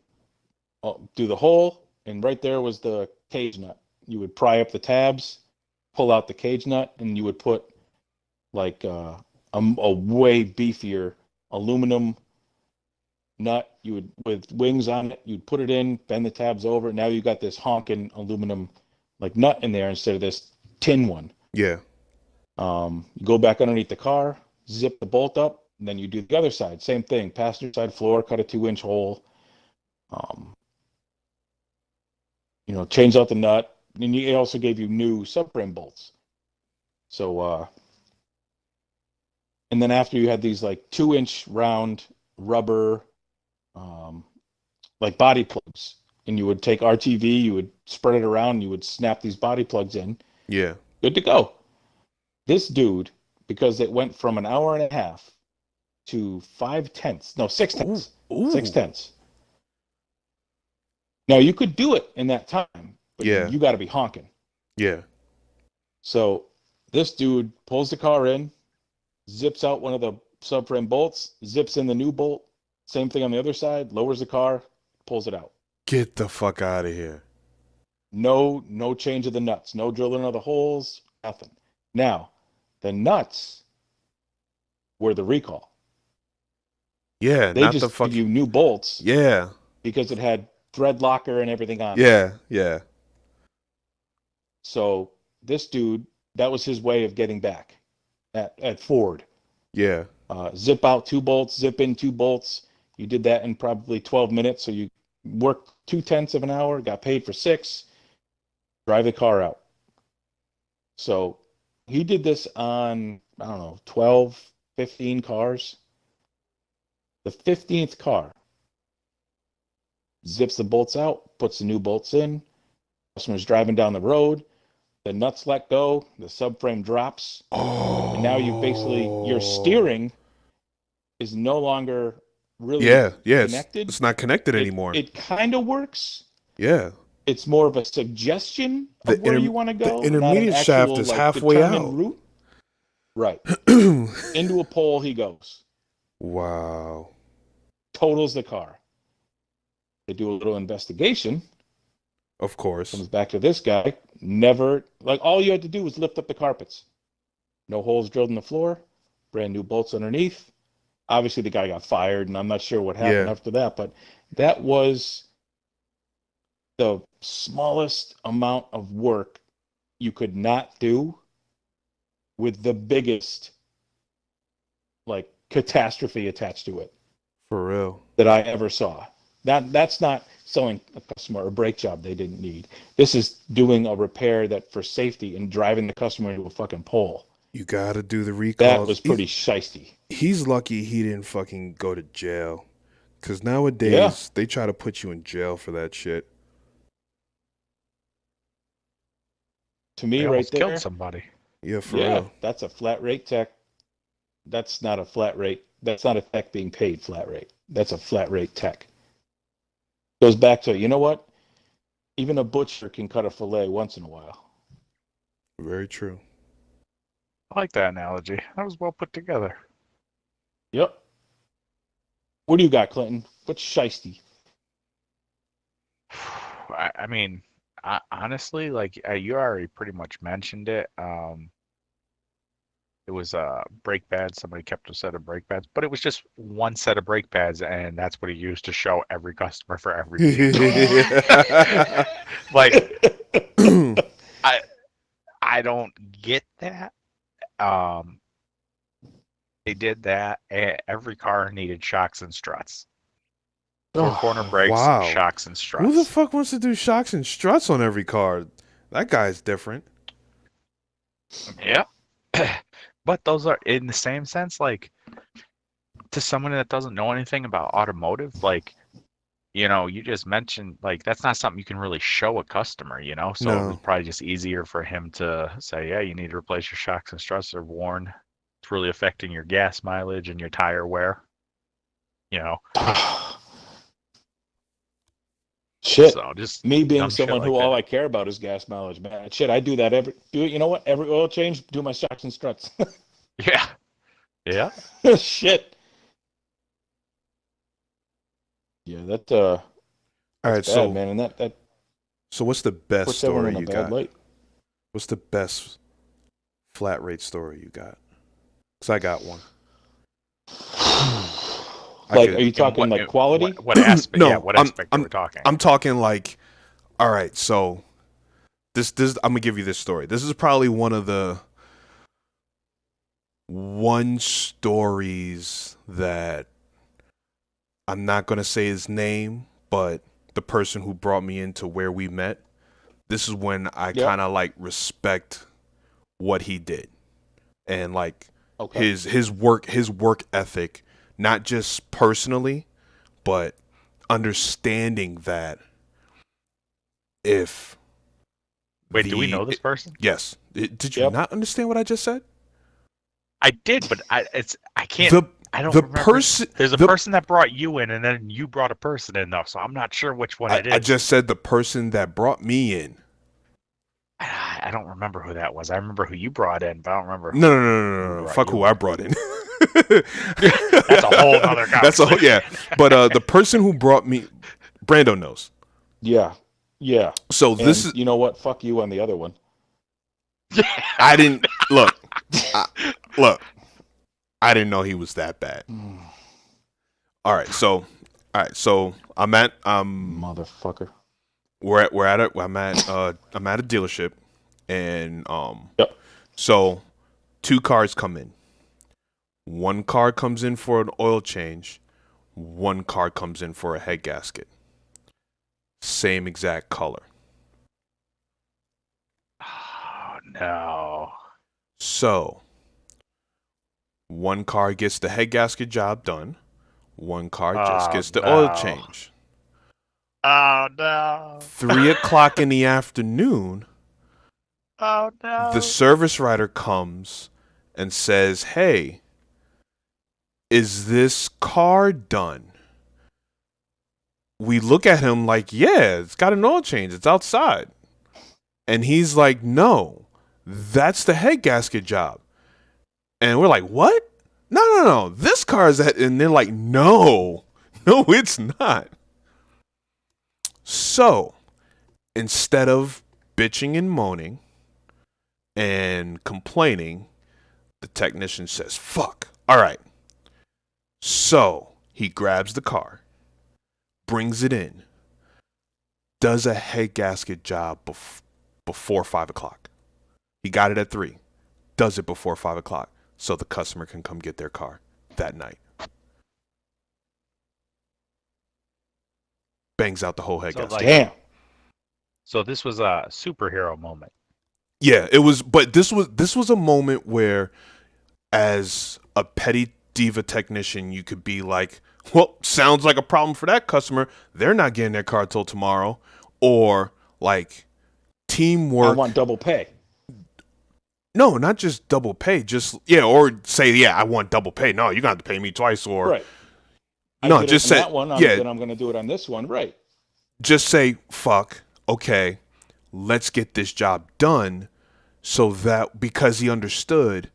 do the hole, and right there was the cage nut. You would pry up the tabs, pull out the cage nut, and you would put like a way beefier aluminum nut. You would, with wings on it, you'd put it in, bend the tabs over. Now you got this honking aluminum like nut in there instead of this tin one. Yeah. You go back underneath the car, zip the bolt up, and then you do the other side. Same thing. Passenger side floor, cut a 2-inch hole. Change out the nut. And it also gave you new subframe bolts. So, and then after you had these like 2-inch round rubber, like body plugs, and you would take RTV, you would spread it around, and you would snap these body plugs in. Yeah. Good to go. This dude, because it went from an hour and a half to 6 tenths. Ooh. 6 tenths. Now you could do it in that time, but you got to be honking. Yeah. So this dude pulls the car in, zips out one of the subframe bolts, zips in the new bolt. Same thing on the other side, lowers the car, pulls it out. Get the fuck out of here. No change of the nuts, no drilling of the holes, nothing. Now, the nuts were the recall. Yeah, They not just the fuck. give you new bolts. Yeah. Because it had thread locker and everything on it. Yeah. So this dude, that was his way of getting back at Ford. Yeah. Zip out 2 bolts, zip in 2 bolts. You did that in probably 12 minutes. So you worked 2/10 of an hour, got paid for 6, drive the car out. So he did this on, 12, 15 cars. The 15th car, zips the bolts out, puts the new bolts in. Customer's driving down the road. The nuts let go. The subframe drops. Oh. And now your steering is no longer really connected. It's not connected anymore. It kind of works. Yeah. It's more of a suggestion of where you want to go. The intermediate shaft is halfway out. Route. Right. Into a pole he goes. Wow. Totals the car. They do a little investigation. Of course. Comes back to this guy. Never, all you had to do was lift up the carpets. No holes drilled in the floor. Brand new bolts underneath. Obviously, the guy got fired, and I'm not sure what happened after that, but that was the smallest amount of work you could not do with the biggest, catastrophe attached to it. For real. That I ever saw. That's not selling a customer a brake job they didn't need. This is doing a repair that for safety and driving the customer into a fucking pole. You gotta do the recalls. That was pretty shisty. He's lucky he didn't fucking go to jail. Because nowadays, they try to put you in jail for that shit. To me, they right there. Killed somebody. Yeah, for real. That's a flat rate tech. That's not a flat rate. That's not a tech being paid flat rate. That's a flat rate tech. Goes back to, you know what? Even a butcher can cut a fillet once in a while. Very true. I like that analogy. That was well put together. Yep. What do you got, Clinton? What's shiesty? I mean, honestly, like you already pretty much mentioned it. It was brake pads. Somebody kept a set of brake pads, but it was just one set of brake pads, and that's what he used to show every customer for every vehicle. Like, I don't get that. They did that. Every car needed shocks and struts. Four corner brakes, wow. shocks and struts. Who the fuck wants to do shocks and struts on every car? That guy's different. Yeah. But those are, in the same sense, like, to someone that doesn't know anything about automotive, like, you know, you just mentioned, like, that's not something you can really show a customer, you know? So No. it was probably just easier for him to say, yeah, you need to replace your shocks and struts. They're worn. It's really affecting your gas mileage and your tire wear, you know? Shit. So just me being dumb shit someone like who all that. I care about is gas mileage, man. Shit, I do that you know what? Every oil change, do my shocks and struts. Yeah. Yeah. Shit. Yeah, that's All right, bad, so man, and that so what's the best puts everyone story in a you bad got? light. What's the best flat rate story you got? Because I got one. Like, are you talking like quality? What aspect? No, yeah, what aspect are we talking? I'm talking like, all right, so this I'm gonna give you this story. This is probably one of the stories that I'm not gonna say his name, but the person who brought me into where we met. This is when I kind of like respect what he did and like his work ethic, not just personally, but understanding that if Wait, do we know this person? Yes. Did you not understand what I just said? I did, but I can't. I don't the remember. person. There's a person that brought you in, and then you brought a person in, though. So I'm not sure which one it is. I just said the person that brought me in. I don't remember who that was. I remember who you brought in, but I don't remember. No. Fuck who I brought in. That's a whole other conversation. That's a yeah. But the person who brought me, Brando knows. Yeah. So this is, you know what? Fuck you on the other one. I didn't look. I didn't know he was that bad. All right, so I'm at motherfucker. I'm at a dealership, and so two cars come in. One car comes in for an oil change. One car comes in for a head gasket. Same exact color. Oh no. So one car gets the head gasket job done. One car just gets the oil change. Oh no. 3:00 in the afternoon. Oh no. The service writer comes and says, "Hey, is this car done?" We look at him like, "Yeah, it's got an oil change. It's outside." And he's like, "No, that's the head gasket job." And we're like, "What? No. This car is that." And they're like, No, it's not. So instead of bitching and moaning and complaining, the technician says, "Fuck. All right." So he grabs the car, brings it in, does a head gasket job before 5:00. He got it at 3:00. Does it before 5:00 so the customer can come get their car that night. Bangs out the whole head gasket. Damn. So this was a superhero moment. Yeah, it was. But this was a moment where, as a petty diva technician, you could be like, "Well, sounds like a problem for that customer. They're not getting their car till tomorrow," or like teamwork. I want double pay. No, not just double pay. Just or say I want double pay. No, you're gonna have to pay me twice, or Right. I no, did it just on say that one. Then I'm going to do it on this one. Right. just say fuck. Okay, let's get this job done, so that because he understood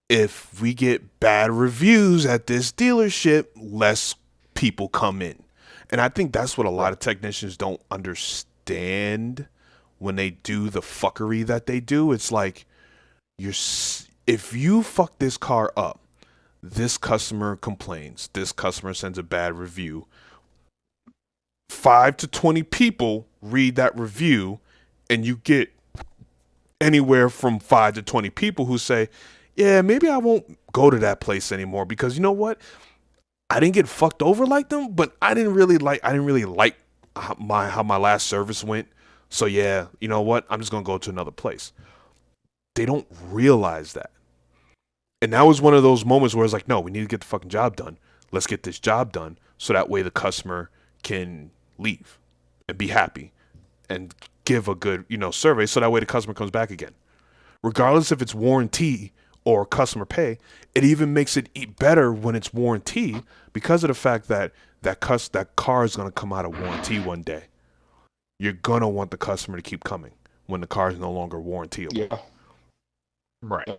if we get bad reviews at this dealership, less people come in. And I think that's what a lot of technicians don't understand when they do the fuckery that they do. It's like if you fuck this car up, this customer complains, this customer sends a bad review. 5 to 20 people read that review, and you get anywhere from 5 to 20 people who say, yeah, maybe I won't go to that place anymore because you know what? I didn't get fucked over like them, but I didn't really like how my last service went. So yeah, you know what? I'm just gonna go to another place. They don't realize that. And that was one of those moments where it's like, no, we need to get the fucking job done. Let's get this job done so that way the customer can leave and be happy and give a good, survey so that way the customer comes back again. Regardless if it's warranty or customer pay, it even makes it better when it's warranty because of the fact that that car is going to come out of warranty one day. You're going to want the customer to keep coming when the car is no longer warrantyable. Yeah. Right.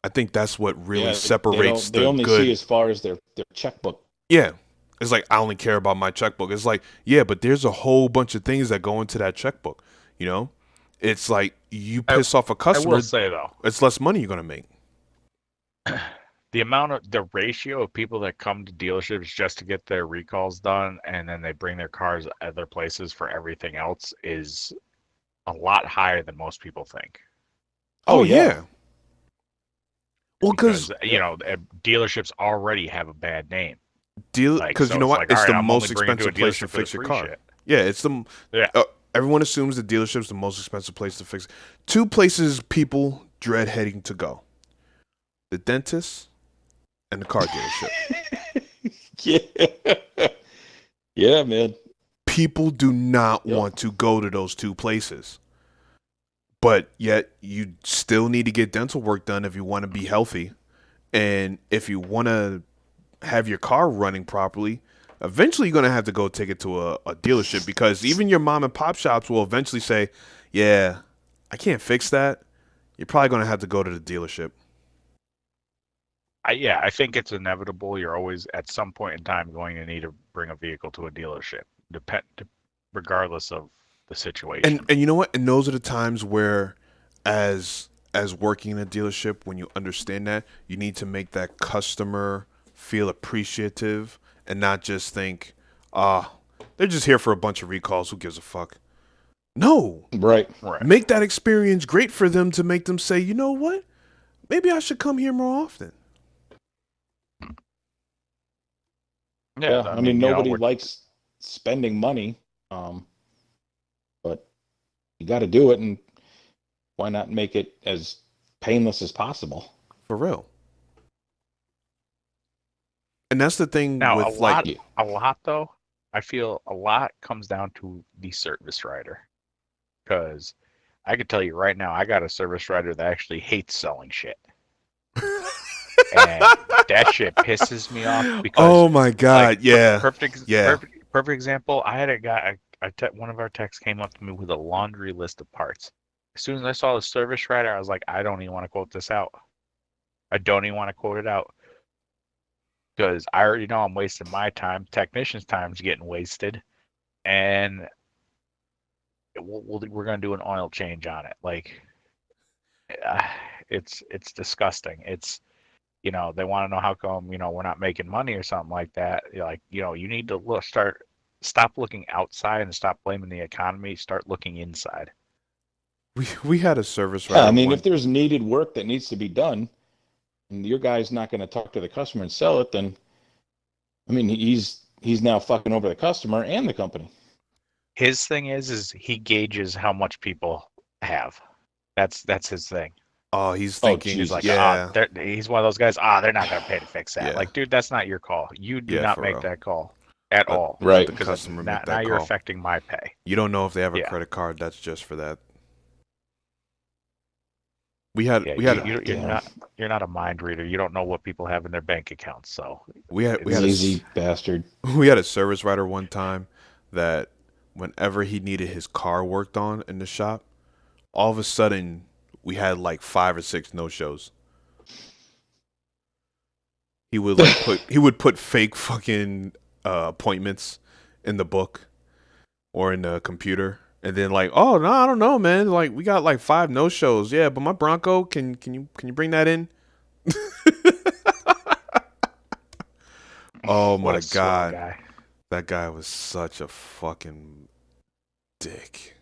I think that's what really separates they only see as far as their checkbook. Yeah. It's like, I only care about my checkbook. It's like, yeah, but there's a whole bunch of things that go into that checkbook, It's like you piss off a customer. I will say, though, it's less money you're going to make. The ratio of people that come to dealerships just to get their recalls done and then they bring their cars other places for everything else is a lot higher than most people think. Oh yeah. Well, because dealerships already have a bad name. Because you know what? It's the most expensive place to fix your car. Yeah, it's the everyone assumes the dealership's the most expensive place to fix. 2 places people dread heading to go: the dentist and the car dealership. Yeah, man. People do not want to go to those 2 places. But yet, you still need to get dental work done if you want to be healthy. And if you want to have your car running properly, eventually you're going to have to go take it to a dealership because even your mom and pop shops will eventually say, yeah, I can't fix that. You're probably going to have to go to the dealership. I think it's inevitable. You're always, at some point in time, going to need to bring a vehicle to a dealership, regardless of the situation. And you know what? And those are the times where, as working in a dealership, when you understand that, you need to make that customer feel appreciative and not just think, they're just here for a bunch of recalls. Who gives a fuck? No. Right. Make that experience great for them to make them say, you know what? Maybe I should come here more often. Yeah, I mean nobody likes spending money, but you got to do it, and why not make it as painless as possible? For real. And that's the thing now, with a lot though. I feel a lot comes down to the service writer, because I can tell you right now, I got a service writer that actually hates selling shit. And that shit pisses me off because oh my god, perfect example. I had a guy, one of our techs came up to me with a laundry list of parts. As soon as I saw the service writer, I was like, I don't even want to quote this out. I don't even want to quote it out because I already know I'm wasting my time. Technician's time's getting wasted, and we're gonna do an oil change on it. Like, it's disgusting. It's they want to know how come, we're not making money or something like that. You need to stop looking outside and stop blaming the economy. Start looking inside. We had a service writer. Yeah, I mean, if there's needed work that needs to be done, and your guy's not going to talk to the customer and sell it, then, I mean, he's now fucking over the customer and the company. His thing is he gauges how much people have. That's his thing. Oh, he's thinking, he's like, yeah. He's one of those guys, they're not going to pay to fix that. Yeah. Like, dude, that's not your call. You do not make that call at all. Right. Because now you're affecting my pay. You don't know if they have a credit card that's just for that. We had Yeah, we had you're not a mind reader. You don't know what people have in their bank accounts. So we had Lazy bastard. we had a service writer one time that whenever he needed his car worked on in the shop, all of a sudden we had like 5 or 6 no shows. He would put fake fucking appointments in the book or in the computer, and then like, oh no, I don't know, man. Like we got like 5 no shows. Yeah, but my Bronco, can you bring that in? Oh what my a swell god, guy. that guy was such a fucking dick.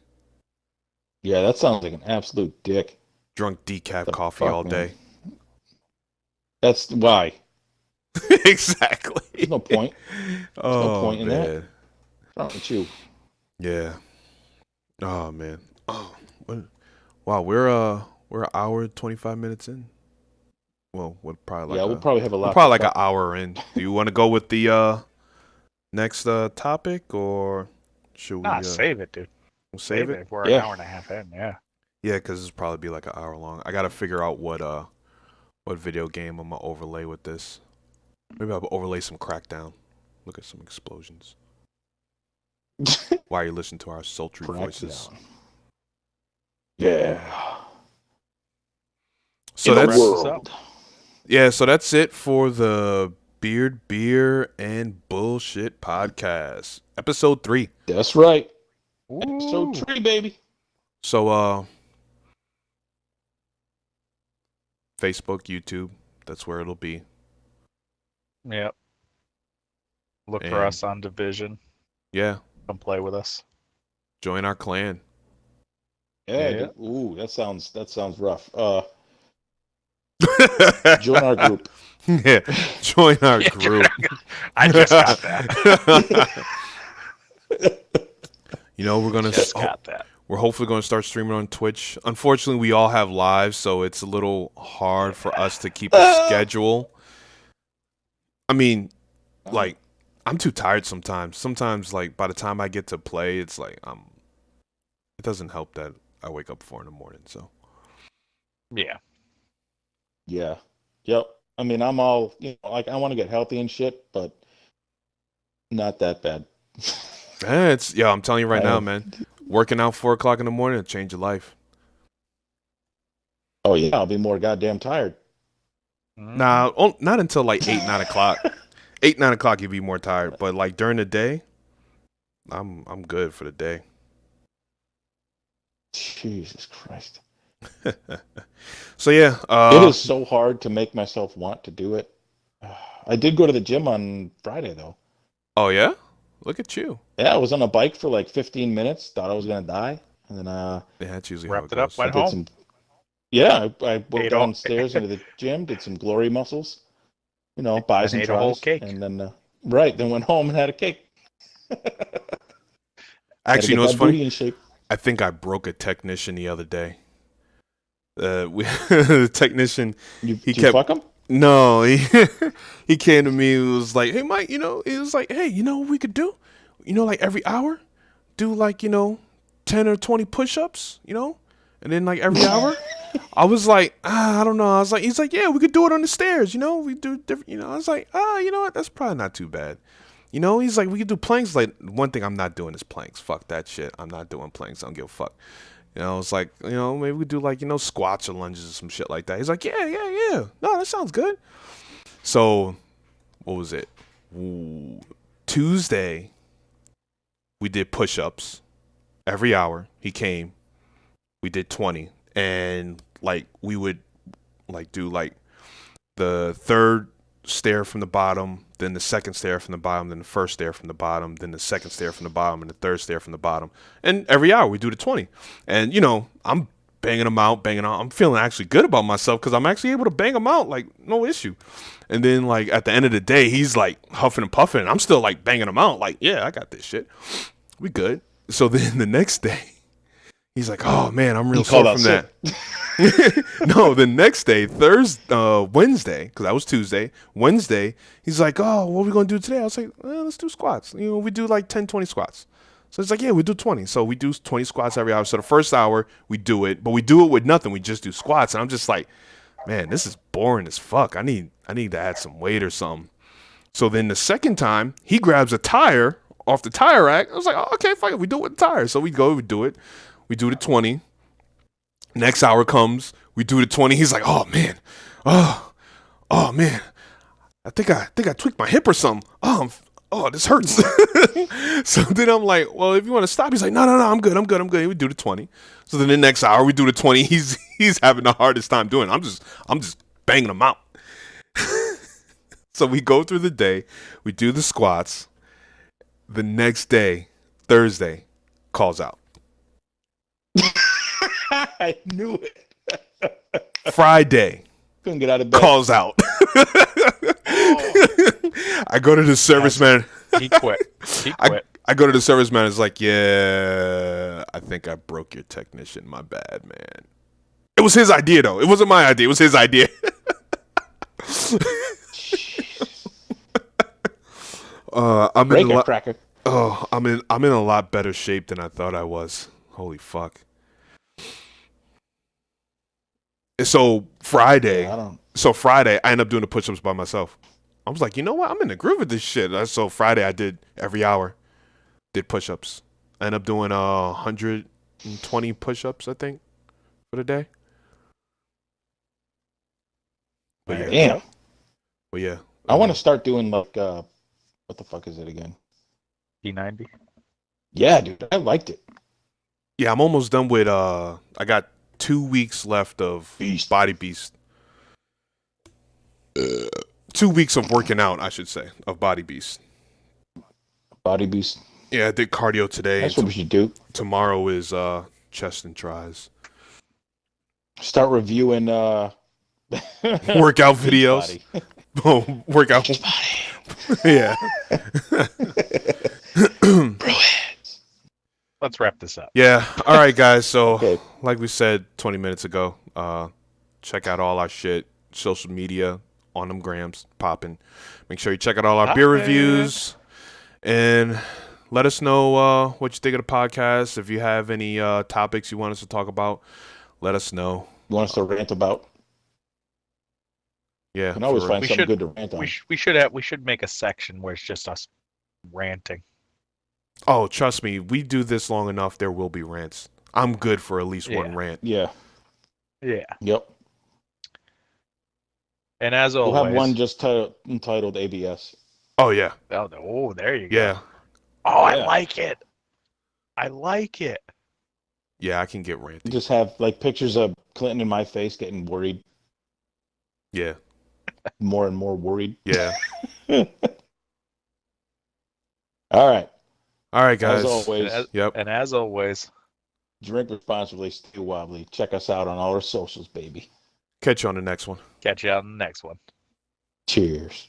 Yeah, that sounds like an absolute dick. Drunk decaf The coffee fuck, all man? day. That's why. Exactly. There's no point. Oh no point in that. man. What's wrong with you? Yeah. Oh man. Oh, wow. We're an hour 25 minutes in. Well, we're probably like We'll probably have a lot. we're probably like an hour in. Do you want to go with the next topic, or should we? Nah, save it, dude. We'll save it. If we're an hour and a half in, yeah. Yeah, because it's probably be like an hour long. I gotta figure out what video game I'm gonna overlay with this. Maybe I'll overlay some Crackdown. Look at some explosions. While you listen to our sultry voices. Yeah. So In the that's world. yeah. So that's it for the Beard, Beer, and Bullshit podcast, episode 3. That's right. Ooh. Episode 3, baby. So Facebook, YouTube, that's where it'll be. Yep. Look for And- us on Division. Yeah, Come play with us. join our clan. Yeah. Yeah. Ooh, that sounds rough. Join our group. Yeah, join our Yeah, group. I just got that. You know, we're gonna Just got that. we're hopefully gonna start streaming on Twitch. Unfortunately, we all have lives, so it's a little hard for us to keep a schedule. I mean, like, I'm too tired sometimes. Sometimes, like, by the time I get to play, it's like it doesn't help that I wake up 4 in the morning. So Yeah. Yeah. Yep. I mean, I'm all, like, I want to get healthy and shit, but not that bad. I'm telling you right now, man. Working out 4 o'clock in the morning will change your life. Oh, yeah. I'll be more goddamn tired. Nah, not until like 8, 9 o'clock. 8, 9 o'clock you'll be more tired, but like during the day, I'm good for the day. Jesus Christ. So yeah, It is so hard to make myself want to do it. I did go to the gym on Friday, though. Oh yeah, look at you. Yeah, I was on a bike for like 15 minutes. Thought I was gonna die, and then Yeah, that's usually Wrapped how it up, goes. went I did home. I went Ate all- downstairs into the gym, did some glory muscles, buys and ate a whole tries, cake. and then then went home and had a cake. Actually, you know what's that booty funny? in shape. I think I broke a technician the other day. The technician. Did He you kept- fuck him? No, he came to me and was like, "Hey, Mike, he was like, hey, you know what we could do? Like every hour, do like 10 or 20 push-ups, and then like every hour." I was like, I don't know. He's like, yeah, we could do it on the stairs, we do different, I was like, you know what? That's probably not too bad. He's like, we could do planks. Like, one thing I'm not doing is planks. Fuck that shit. I'm not doing planks. I don't give a fuck. It's like, maybe we do like, squats or lunges or some shit like that. He's like, yeah. No, that sounds good. So, what was it? Tuesday, we did push-ups every hour. He came. We did 20. And like we would like do like the third stair from the bottom, then the second stair from the bottom, then the first stair from the bottom, then the second stair from the bottom, and the third stair from the bottom. And every hour we do the 20. And I'm banging them out. I'm feeling actually good about myself because I'm actually able to bang them out like no issue. And then like at the end of the day, he's like huffing and puffing, and I'm still like banging them out. Like, yeah, I got this shit. We good. So then the next day, he's like, oh man, I'm real sore from that. No, the next day, Wednesday, because that was Tuesday. Wednesday, he's like, oh, what are we going to do today? I was like, let's do squats. We do like 10, 20 squats. So it's like, yeah, we do 20. So we do 20 squats every hour. So the first hour we do it, but we do it with nothing. We just do squats. And I'm just like, man, this is boring as fuck. I need to add some weight or something. So then the second time, he grabs a tire off the tire rack. I was like, oh, okay, fine. We do it with the tire. So we go, we do it. We do the 20. Next hour comes, we do the 20. He's like, oh man. Oh man. I think I tweaked my hip or something. Oh, this hurts. So then I'm like, well, if you want to stop, he's like, no, I'm good. We do the 20. So then the next hour we do the 20. He's having the hardest time doing it. I'm just banging him out. So we go through the day, we do the squats. The next day, Thursday, calls out. I knew it. Friday, Couldn't get out of bed. calls out. I go to the serviceman. He quit. I go to the serviceman. It's like, yeah, I think I broke your technician. My bad, man. It was his idea, though. It wasn't my idea. It was his idea. I'm Break in it, cracker. I'm in a lot better shape than I thought I was. Holy fuck. So Friday, I end up doing the push-ups by myself. I was like, you know what? I'm in the groove of this shit. So Friday, I did every hour, did push-ups. I ended up doing 120 push-ups, I think, for the day. But yeah. Damn. But yeah. I want to start doing like, what the fuck is it again? P90. Yeah, dude, I liked it. Yeah, I'm almost done with. I got 2 weeks left of Beast. Body Beast. 2 weeks of working out, I should say, of Body Beast. Body Beast. Yeah, I did cardio today. That's what we should do. Tomorrow is chest and tries. Start reviewing Workout videos. Oh, workout. Yeah. Brewheads. Let's wrap this up. Yeah. All right, guys. So, Okay. like we said 20 minutes ago, check out all our shit, social media, on them grams, popping. Make sure you check out all our beer reviews, and let us know what you think of the podcast. If you have any topics you want us to talk about, let us know. You want us to rant about? Yeah. You can always find We something should- good to rant on. We should make a section where it's just us ranting. Oh, trust me, we do this long enough, there will be rants. I'm good for at least one rant. Yeah. Yeah. Yep. And as We'll always, have one just entitled ABS. Oh, yeah. Oh, there you go. Yeah. Oh, I Yeah. like it. I like it. Yeah, I can get ranty. Just have like pictures of Clinton in my face getting worried, Yeah. more and more worried. Yeah. All right. All right, guys. As always, Yep. And as always, drink responsibly, stay wobbly. Check us out on all our socials, baby. Catch you on the next one. catch you on the next one. Cheers.